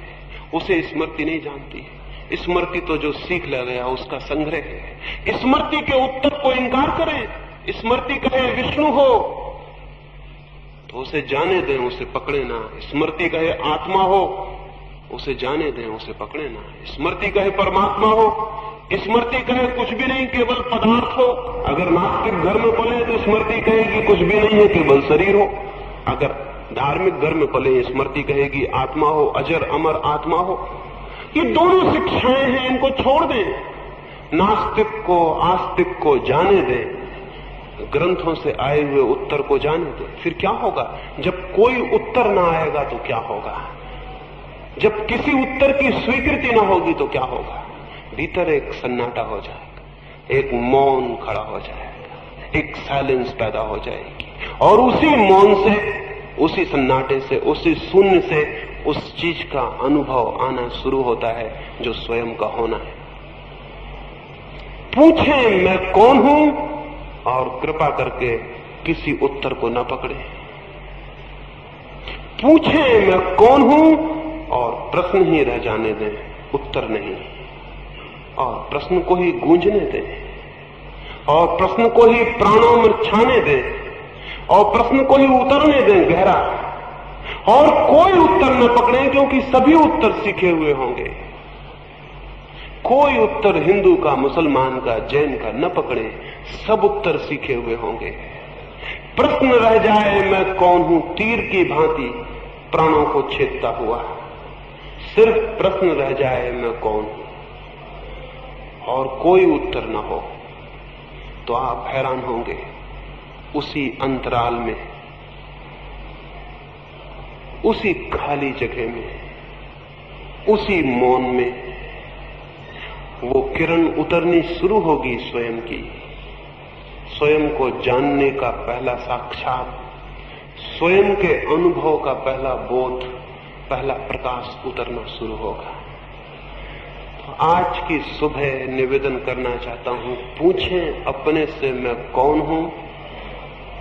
उसे स्मृति नहीं जानती। स्मृति तो जो सीख लिया गया उसका संग्रह है। स्मृति के उत्तर को इंकार करें। स्मृति कहे विष्णु हो तो उसे जाने दें, उसे पकड़े ना। स्मृति कहे आत्मा हो, उसे जाने दें, उसे पकड़े ना। स्मृति कहे परमात्मा हो, स्मृति कहे कुछ भी नहीं, केवल पदार्थ हो। अगर नास्तिक घर में पले तो स्मृति कहेगी कुछ भी नहीं है, केवल शरीर हो। अगर धार्मिक घर में पले, स्मृति कहेगी आत्मा हो, अजर अमर आत्मा हो। ये दोनों शिक्षाएं हैं, इनको छोड़ दें। नास्तिक को आस्तिक को जाने दें, ग्रंथों से आए हुए उत्तर को जाने दें। फिर क्या होगा? जब कोई उत्तर ना आएगा तो क्या होगा? जब किसी उत्तर की स्वीकृति ना होगी तो क्या होगा? भीतर एक सन्नाटा हो जाएगा, एक मौन खड़ा हो जाएगा, एक साइलेंस पैदा हो जाएगी। और उसी मौन से, उसी सन्नाटे से, उसी शून्य से उस चीज का अनुभव आना शुरू होता है जो स्वयं का होना है। पूछें मैं कौन हूं, और कृपा करके किसी उत्तर को न पकड़े। पूछें मैं कौन हूं, और प्रश्न ही रह जाने दें, उत्तर नहीं। और प्रश्न को ही गूंजने दें, और प्रश्न को ही प्राणों में छाने दें, और प्रश्न को ही उतरने दें गहरा। और कोई उत्तर न पकड़ें, क्योंकि सभी उत्तर सीखे हुए होंगे। कोई उत्तर हिंदू का, मुसलमान का, जैन का न पकड़े, सब उत्तर सीखे हुए होंगे। प्रश्न रह जाए मैं कौन हूं, तीर की भांति प्राणों को छेदता हुआ। सिर्फ प्रश्न रह जाए मैं कौन हूं, और कोई उत्तर न हो, तो आप हैरान होंगे। उसी अंतराल में, उसी खाली जगह में, उसी मौन में वो किरण उतरनी शुरू होगी स्वयं की। स्वयं को जानने का पहला साक्षात, स्वयं के अनुभव का पहला बोध, पहला प्रकाश उतरना शुरू होगा। तो आज की सुबह निवेदन करना चाहता हूं, पूछें अपने से मैं कौन हूं,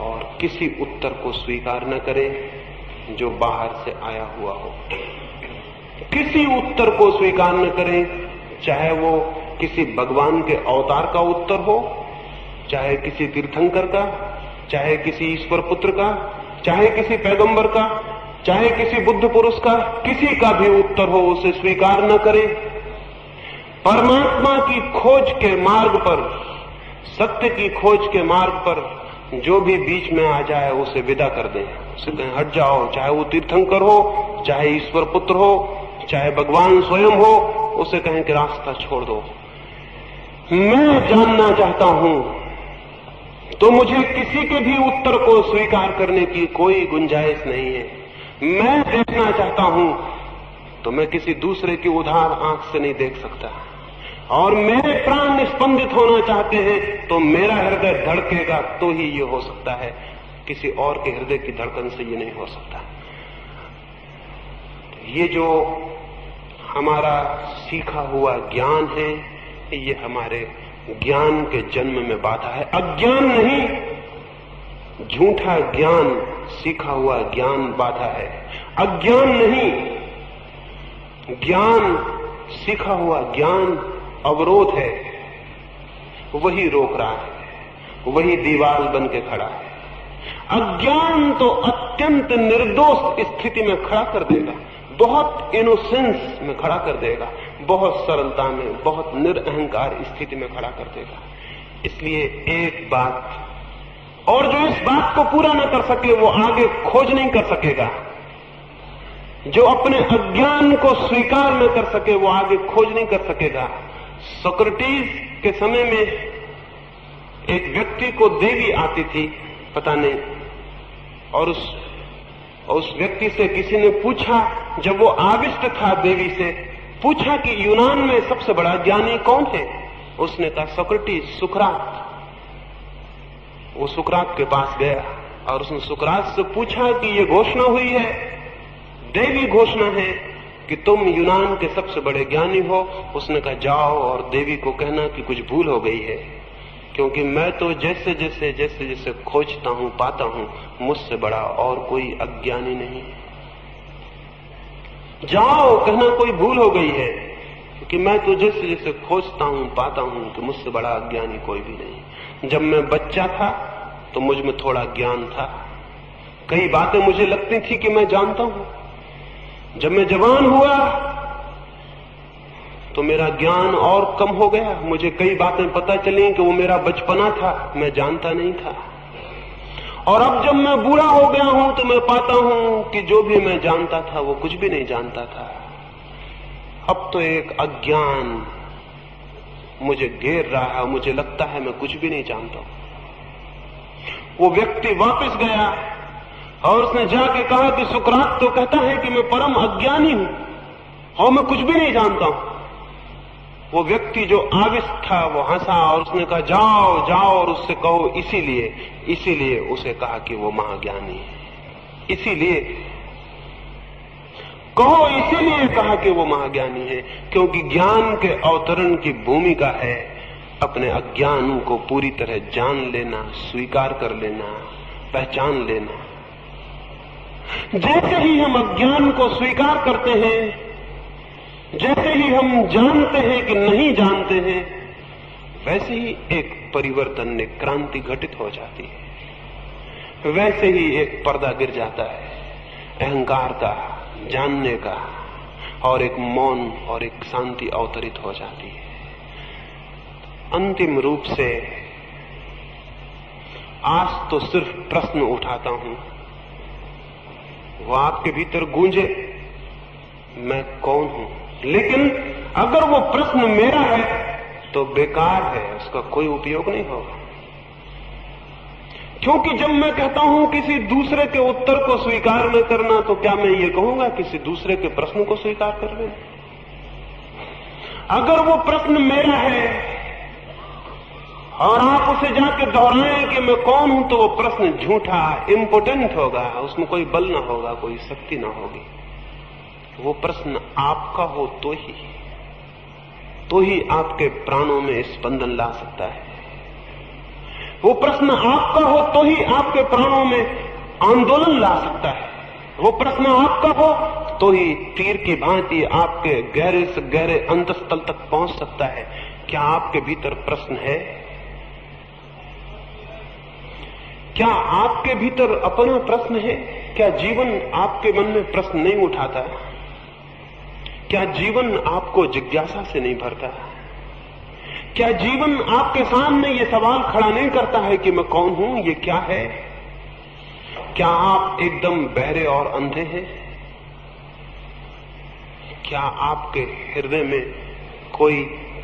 और किसी उत्तर को स्वीकार न करें जो बाहर से आया हुआ हो। किसी उत्तर को स्वीकार न करें, चाहे वो किसी भगवान के अवतार का उत्तर हो, चाहे किसी तीर्थंकर का, चाहे किसी ईश्वर पुत्र का, चाहे किसी पैगंबर का, चाहे किसी बुद्ध पुरुष का, किसी का भी उत्तर हो, उसे स्वीकार न करें। परमात्मा की खोज के मार्ग पर, सत्य की खोज के मार्ग पर जो भी बीच में आ जाए उसे विदा कर दें, उसे कहें हट जाओ। चाहे वो तीर्थंकर हो, चाहे ईश्वर पुत्र हो, चाहे भगवान स्वयं हो, उसे कहें कि रास्ता छोड़ दो। मैं जानना चाहता हूं, तो मुझे किसी के भी उत्तर को स्वीकार करने की कोई गुंजाइश नहीं है। मैं देखना चाहता हूं, तो मैं किसी दूसरे की उधार आंख से नहीं देख सकता। और मेरे प्राण निस्पंदित होना चाहते हैं, तो मेरा हृदय धड़केगा तो ही ये हो सकता है, किसी और के हृदय की धड़कन से ये नहीं हो सकता। ये जो हमारा सीखा हुआ ज्ञान है, ये हमारे ज्ञान के जन्म में बाधा है। अज्ञान नहीं, झूठा ज्ञान सीखा हुआ ज्ञान बाधा है, अज्ञान नहीं। ज्ञान, सीखा हुआ ज्ञान अवरोध है, वही रोक रहा है, वही दीवार बन के खड़ा है। अज्ञान तो अत्यंत निर्दोष स्थिति में खड़ा कर देगा, बहुत इनोसेंस में खड़ा कर देगा, बहुत सरलता में, बहुत निरअहंकार स्थिति में खड़ा कर देगा। इसलिए एक बात, और जो इस बात को पूरा न कर सके वो आगे खोज नहीं कर सकेगा। जो अपने अज्ञान को स्वीकार न कर सके वो आगे खोज नहीं कर सकेगा। सोक्रेटिस के समय में एक व्यक्ति को देवी आती थी, पता नहीं, और उस व्यक्ति से किसी ने पूछा, जब वो आविष्ट था देवी से, पूछा कि यूनान में सबसे बड़ा ज्ञानी कौन है? उसने कहा सोक्रेटिस, सुकरात। वो सुकरात के पास गया और उसने सुकरात से पूछा कि ये घोषणा हुई है, देवी घोषणा है कि तुम यूनान के सबसे बड़े ज्ञानी हो। उसने कहा जाओ और देवी को कहना कि कुछ भूल हो गई है, क्योंकि मैं तो जैसे जैसे खोजता हूं, पाता हूं, मुझसे बड़ा और कोई अज्ञानी नहीं। जाओ, कहना कोई भूल हो गई है, क्योंकि मैं तो जैसे खोजता हूं, पाता हूं कि मुझसे बड़ा अज्ञानी कोई भी नहीं। जब मैं बच्चा था तो मुझ में थोड़ा ज्ञान था, कई बातें मुझे लगती थी कि मैं जानता हूं। जब मैं जवान हुआ तो मेरा ज्ञान और कम हो गया, मुझे कई बातें पता चली कि वो मेरा बचपना था, मैं जानता नहीं था। और अब जब मैं बूढ़ा हो गया हूं तो मैं पाता हूं कि जो भी मैं जानता था वो कुछ भी नहीं जानता था। अब तो एक अज्ञान मुझे घेर रहा है, मुझे लगता है मैं कुछ भी नहीं जानता। वो व्यक्ति वापस गया और उसने जाके कहा कि सुकरात तो कहता है कि मैं परम अज्ञानी हूं और मैं कुछ भी नहीं जानता हूं। वो व्यक्ति जो आविष्ट था वो हंसा और उसने कहा जाओ जाओ और उससे कहो इसीलिए उसे कहा कि वो महाज्ञानी है। इसीलिए कहो, इसीलिए कहा कि वो महाज्ञानी है, क्योंकि ज्ञान के अवतरण की भूमिका है अपने अज्ञान को पूरी तरह जान लेना, स्वीकार कर लेना, पहचान लेना। जैसे ही हम अज्ञान को स्वीकार करते हैं, जैसे ही हम जानते हैं कि नहीं जानते हैं, वैसे ही एक परिवर्तन, एक क्रांति घटित हो जाती है। वैसे ही एक पर्दा गिर जाता है अहंकार का, जानने का, और एक मौन और एक शांति अवतरित हो जाती है। अंतिम रूप से आज तो सिर्फ प्रश्न उठाता हूं, वो आपके भीतर गूंजे मैं कौन हूं। लेकिन अगर वो प्रश्न मेरा है तो बेकार है, उसका कोई उपयोग नहीं होगा। क्योंकि जब मैं कहता हूं किसी दूसरे के उत्तर को स्वीकार न करना, तो क्या मैं ये कहूंगा किसी दूसरे के प्रश्न को स्वीकार कर लेना? अगर वो प्रश्न मेरा है और आप उसे जाके दोहराएं कि मैं कौन हूं, तो वो प्रश्न झूठा, इम्पोर्टेंट होगा, उसमें कोई बल ना होगा, कोई शक्ति ना होगी। वो प्रश्न आपका हो तो ही आपके प्राणों में स्पंदन ला सकता है। वो प्रश्न आपका हो तो ही आपके प्राणों में आंदोलन ला सकता है। वो प्रश्न आपका हो तो ही तीर की भांति आपके गहरे से गहरे अंतस्थल तक पहुंच सकता है। क्या आपके भीतर प्रश्न है? क्या आपके भीतर अपना प्रश्न है? क्या जीवन आपके मन में प्रश्न नहीं उठाता? क्या जीवन आपको जिज्ञासा से नहीं भरता? क्या जीवन आपके सामने ये सवाल खड़ा नहीं करता है कि मैं कौन हूं, ये क्या है? क्या आप एकदम बहरे और अंधे हैं? क्या आपके हृदय में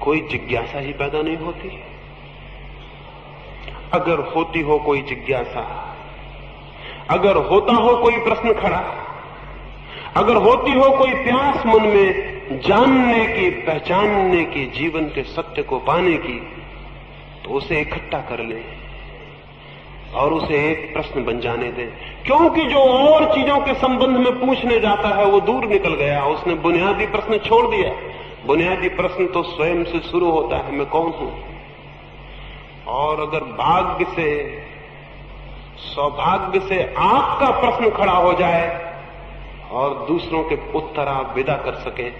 कोई जिज्ञासा ही पैदा नहीं होती? अगर होती हो कोई जिज्ञासा, अगर होता हो कोई प्रश्न खड़ा, अगर होती हो कोई प्यास मन में जानने की, पहचानने की, जीवन के सत्य को पाने की, तो उसे इकट्ठा कर ले और उसे एक प्रश्न बन जाने दें। क्योंकि जो और चीजों के संबंध में पूछने जाता है वो दूर निकल गया, उसने बुनियादी प्रश्न छोड़ दिया। बुनियादी प्रश्न तो स्वयं से शुरू होता है, मैं कौन हूं। और अगर भाग्य से सौभाग्य से आपका प्रश्न खड़ा हो जाए और दूसरों के उत्तर आप विदा कर सकें,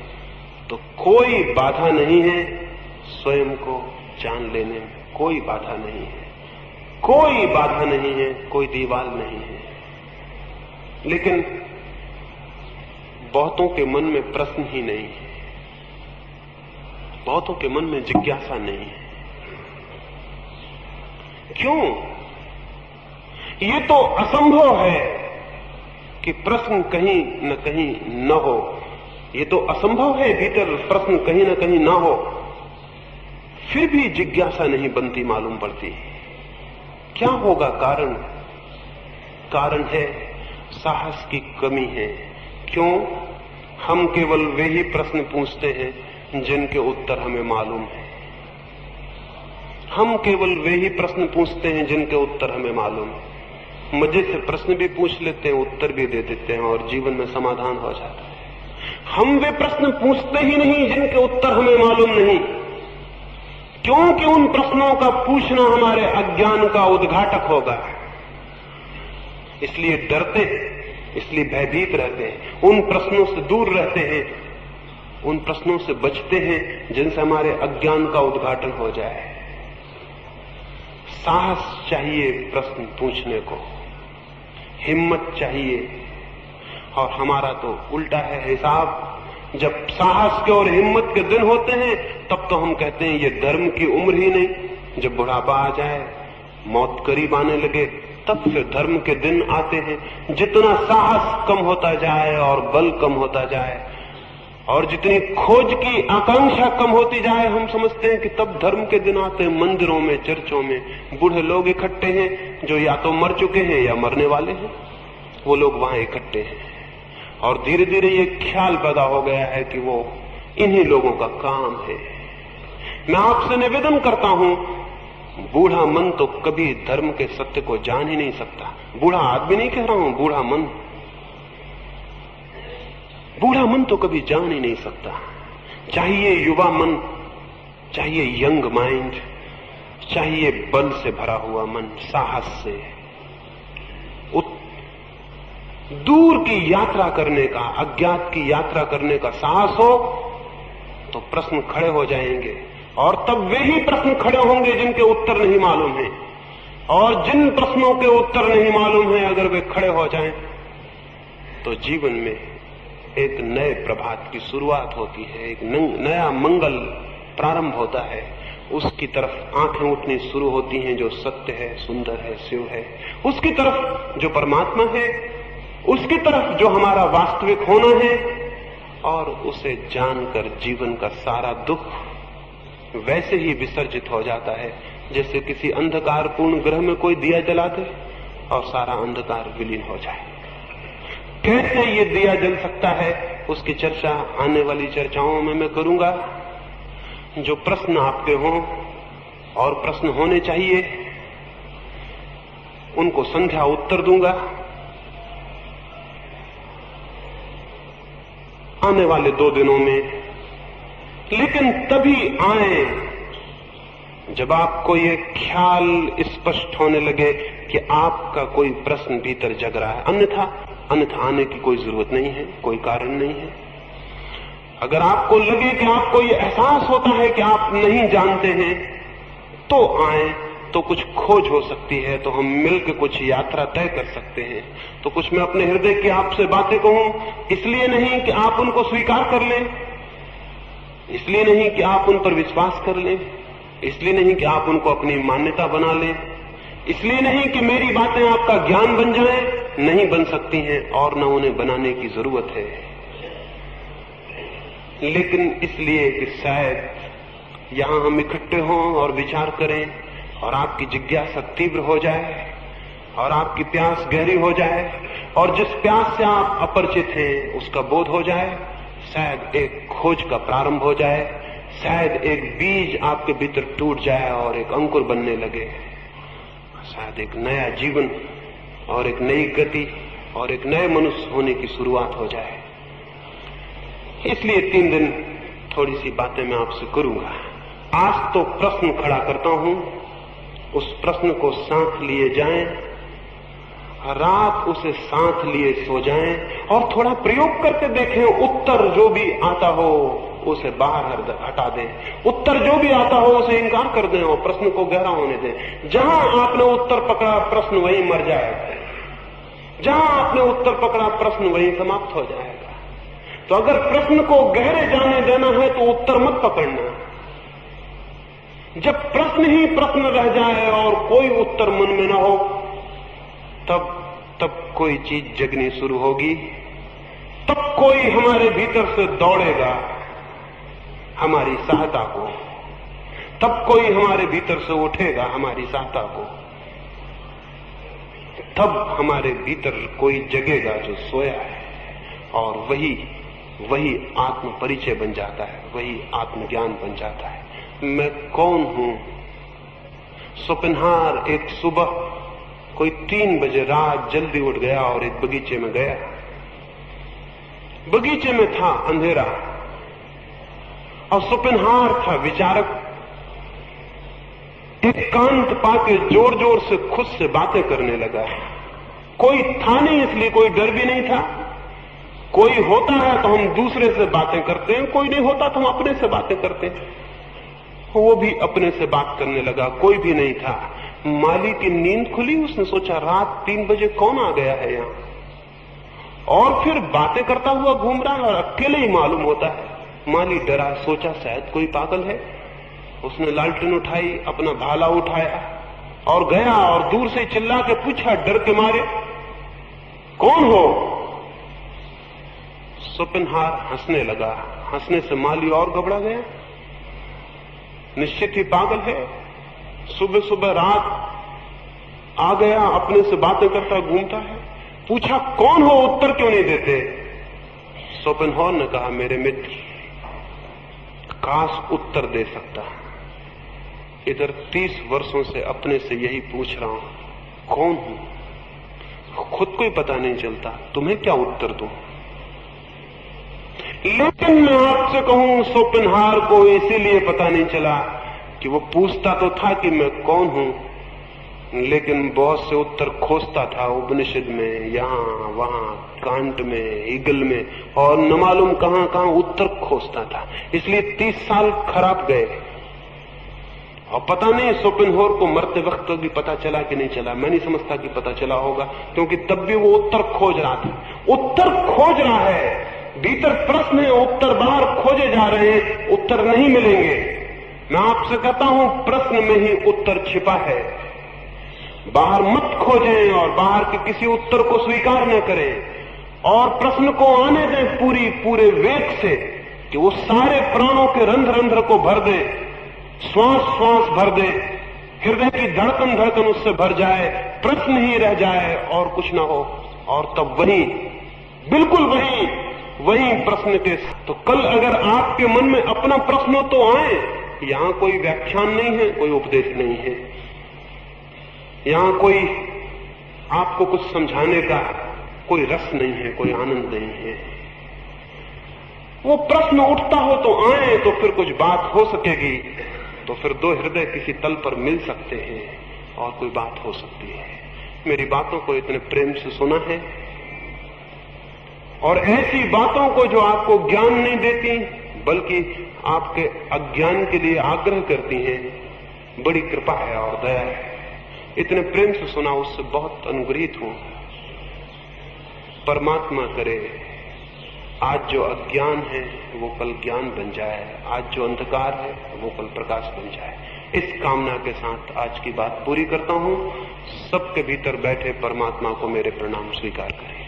तो कोई बाधा नहीं है स्वयं को जान लेने में। कोई बाधा नहीं है, कोई बाधा नहीं है, कोई दीवार नहीं है। लेकिन बहुतों के मन में प्रश्न ही नहीं है, बहुतों के मन में जिज्ञासा नहीं है। क्यों? ये तो असंभव है कि प्रश्न कहीं न कहीं न हो। ये तो असंभव है भीतर प्रश्न कहीं न कहीं न हो, फिर भी जिज्ञासा नहीं बनती मालूम पड़ती। क्या होगा कारण? कारण है साहस की कमी है। क्यों? हम केवल वे ही प्रश्न पूछते हैं जिनके उत्तर हमें मालूम है। हम केवल वे ही प्रश्न पूछते हैं जिनके उत्तर हमें मालूम है। मजे से प्रश्न भी पूछ लेते हैं, उत्तर भी दे देते हैं और जीवन में समाधान हो जाता है। हम वे प्रश्न पूछते ही नहीं जिनके उत्तर हमें मालूम नहीं, क्योंकि उन प्रश्नों का पूछना हमारे अज्ञान का उद्घाटक होगा। इसलिए डरते हैं, इसलिए भयभीत रहते हैं, उन प्रश्नों से दूर रहते हैं, उन प्रश्नों से बचते हैं जिनसे हमारे अज्ञान का उद्घाटन हो जाए। साहस चाहिए प्रश्न पूछने को, हिम्मत चाहिए। और हमारा तो उल्टा है हिसाब। जब साहस के और हिम्मत के दिन होते हैं तब तो हम कहते हैं ये धर्म की उम्र ही नहीं। जब बुढ़ापा आ जाए, मौत करीब आने लगे, तब फिर धर्म के दिन आते हैं। जितना साहस कम होता जाए और बल कम होता जाए और जितनी खोज की आकांक्षा कम होती जाए, हम समझते हैं कि तब धर्म के दिन आते हैं। मंदिरों में, चर्चों में बूढ़े लोग इकट्ठे हैं जो या तो मर चुके हैं या मरने वाले हैं। वो लोग वहां इकट्ठे हैं और धीरे धीरे ये ख्याल पैदा हो गया है कि वो इन्हीं लोगों का काम है। मैं आपसे निवेदन करता हूं, बूढ़ा मन तो कभी धर्म के सत्य को जान ही नहीं सकता। बूढ़ा आदमी नहीं कह रहा हूं, बूढ़ा मन, बूढ़ा मन तो कभी जान ही नहीं सकता। चाहिए युवा मन, चाहिए यंग माइंड, चाहिए बल से भरा हुआ मन, साहस से दूर की यात्रा करने का, अज्ञात की यात्रा करने का साहस हो तो प्रश्न खड़े हो जाएंगे। और तब वे ही प्रश्न खड़े होंगे जिनके उत्तर नहीं मालूम है। और जिन प्रश्नों के उत्तर नहीं मालूम है, अगर वे खड़े हो जाएं तो जीवन में एक नए प्रभात की शुरुआत होती है, एक नया मंगल प्रारंभ होता है। उसकी तरफ आंखें उठनी शुरू होती हैं जो सत्य है, सुंदर है, शिव है। उसकी तरफ जो परमात्मा है, उसकी तरफ जो हमारा वास्तविक होना है। और उसे जानकर जीवन का सारा दुख वैसे ही विसर्जित हो जाता है जैसे किसी अंधकारपूर्ण ग्रह में कोई दिया जला दे और सारा अंधकार विलीन हो जाए। कैसे ये दिया जल सकता है, उसकी चर्चा आने वाली चर्चाओं में मैं करूंगा। जो प्रश्न आपके हों और प्रश्न होने चाहिए, उनको संध्या उत्तर दूंगा। आने वाले 2 दिनों में। लेकिन तभी आए जब आपको ये ख्याल स्पष्ट होने लगे कि आपका कोई प्रश्न भीतर जग रहा है। अन्यथा आने की कोई जरूरत नहीं है, कोई कारण नहीं है। अगर आपको लगे कि आपको ये एहसास होता है कि आप नहीं जानते हैं, तो आए, तो कुछ खोज हो सकती है, तो हम मिलकर कुछ यात्रा तय कर सकते हैं। तो कुछ मैं अपने हृदय की आपसे बातें कहूं, इसलिए नहीं कि आप उनको स्वीकार कर लें, इसलिए नहीं कि आप उन पर विश्वास कर लें, इसलिए नहीं कि आप उनको अपनी मान्यता बना लें, इसलिए नहीं कि मेरी बातें आपका ज्ञान बन जाएं, नहीं बन सकती हैं और न उन्हें बनाने की जरूरत है। लेकिन इसलिए कि शायद यहां हम इकट्ठे हों और विचार करें और आपकी जिज्ञासा तीव्र हो जाए और आपकी प्यास गहरी हो जाए और जिस प्यास से आप अपरिचित हैं उसका बोध हो जाए। शायद एक खोज का प्रारंभ हो जाए, शायद एक बीज आपके भीतर टूट जाए और एक अंकुर बनने लगे। शायद एक नया जीवन और एक नई गति और एक नए मनुष्य होने की शुरुआत हो जाए। इसलिए 3 दिन थोड़ी सी बातें मैं आपसे करूंगा। आज तो प्रश्न खड़ा करता हूं, उस प्रश्न को साथ लिए जाएं रात उसे साथ लिए सो जाएं और थोड़ा प्रयोग करके देखें। उत्तर जो भी आता हो उसे बाहर हटा दें, उत्तर जो भी आता हो उसे इनकार कर दें और प्रश्न को गहरा होने दें। जहां आपने उत्तर पकड़ा प्रश्न वहीं मर जाएगा, जहां आपने उत्तर पकड़ा प्रश्न वहीं समाप्त हो जाएगा। तो अगर प्रश्न को गहरे जाने देना है तो उत्तर मत पकड़ना। जब प्रश्न ही प्रश्न रह जाए और कोई उत्तर मन में न हो, तब कोई चीज जगनी शुरू होगी, तब कोई हमारे भीतर से दौड़ेगा हमारी सहायता को, तब कोई हमारे भीतर से उठेगा हमारी सहायता को, तब हमारे भीतर कोई जगेगा जो सोया है, और वही आत्म परिचय बन जाता है, वही आत्मज्ञान बन जाता है। मैं कौन हूं? शोपेनहावर एक सुबह कोई 3 बजे रात जल्दी उठ गया और एक बगीचे में गया। बगीचे में था अंधेरा और शोपेनहावर था विचारक। एकांत पाके जोर जोर से खुद से बातें करने लगा। कोई था नहीं इसलिए कोई डर भी नहीं था। कोई होता है तो हम दूसरे से बातें करते हैं, कोई नहीं होता तो हम अपने से बातें करते हैं। वो भी अपने से बात करने लगा, कोई भी नहीं था। माली की नींद खुली, उसने सोचा रात 3 बजे कौन आ गया है यहां, और फिर बातें करता हुआ घूम रहा है और अकेले ही मालूम होता है। माली डरा, सोचा शायद कोई पागल है। उसने लालटेन उठाई, अपना भाला उठाया और गया और दूर से चिल्ला के पूछा डर के मारे, कौन हो? शोपेनहावर हंसने लगा। हंसने से माली और घबरा गया। निश्चित ही पागल है, सुबह सुबह रात आ गया, अपने से बातें करता घूमता है। पूछा कौन हो, उत्तर क्यों नहीं देते? शोपेनहावर ने कहा मेरे मित्र, काश उत्तर दे सकता। इधर 30 वर्षों से अपने से यही पूछ रहा हूं, कौन हूं? खुद को ही पता नहीं चलता, तुम्हें क्या उत्तर दूं? लेकिन मैं आपसे कहूं, शोपेनहावर को इसीलिए पता नहीं चला कि वो पूछता तो था कि मैं कौन हूं, लेकिन बहुत से उत्तर खोजता था उपनिषद में, यहां वहां, कांट में, ईगल में, और न मालूम कहां कहां उत्तर खोजता था। इसलिए 30 साल खराब गए और पता नहीं शोपेनहावर को मरते वक्त भी पता चला कि नहीं चला। मैं नहीं समझता कि पता चला होगा, क्योंकि तब भी वो उत्तर खोज रहा था। उत्तर खोज रहा है, भीतर प्रश्न है, उत्तर बाहर खोजे जा रहे हैं, उत्तर नहीं मिलेंगे। मैं आपसे कहता हूं प्रश्न में ही उत्तर छिपा है। बाहर मत खोजें और बाहर के किसी उत्तर को स्वीकार न करें और प्रश्न को आने दें पूरे वेग से कि वो सारे प्राणों के रंध्र रंध्र को भर दे, श्वास श्वास भर दे, हृदय की धड़कन धड़कन उससे भर जाए, प्रश्न ही रह जाए और कुछ ना हो। और तब वही, बिल्कुल वही प्रश्न के। तो कल अगर आपके मन में अपना प्रश्न हो तो आए। यहां कोई व्याख्यान नहीं है, कोई उपदेश नहीं है, यहां कोई आपको कुछ समझाने का कोई रस नहीं है, कोई आनंद नहीं है। वो प्रश्न उठता हो तो आए, तो फिर कुछ बात हो सकेगी, तो फिर 2 हृदय किसी तल पर मिल सकते हैं और कोई बात हो सकती है। मेरी बातों को इतने प्रेम से सुना है, और ऐसी बातों को जो आपको ज्ञान नहीं देती बल्कि आपके अज्ञान के लिए आग्रह करती हैं, बड़ी कृपा है और दया है। इतने प्रेम से सुना, उससे बहुत अनुग्रहित हूं। परमात्मा करे आज जो अज्ञान है वो कल ज्ञान बन जाए, आज जो अंधकार है वो कल प्रकाश बन जाए। इस कामना के साथ आज की बात पूरी करता हूं। सबके भीतर बैठे परमात्मा को मेरे प्रणाम स्वीकार करें।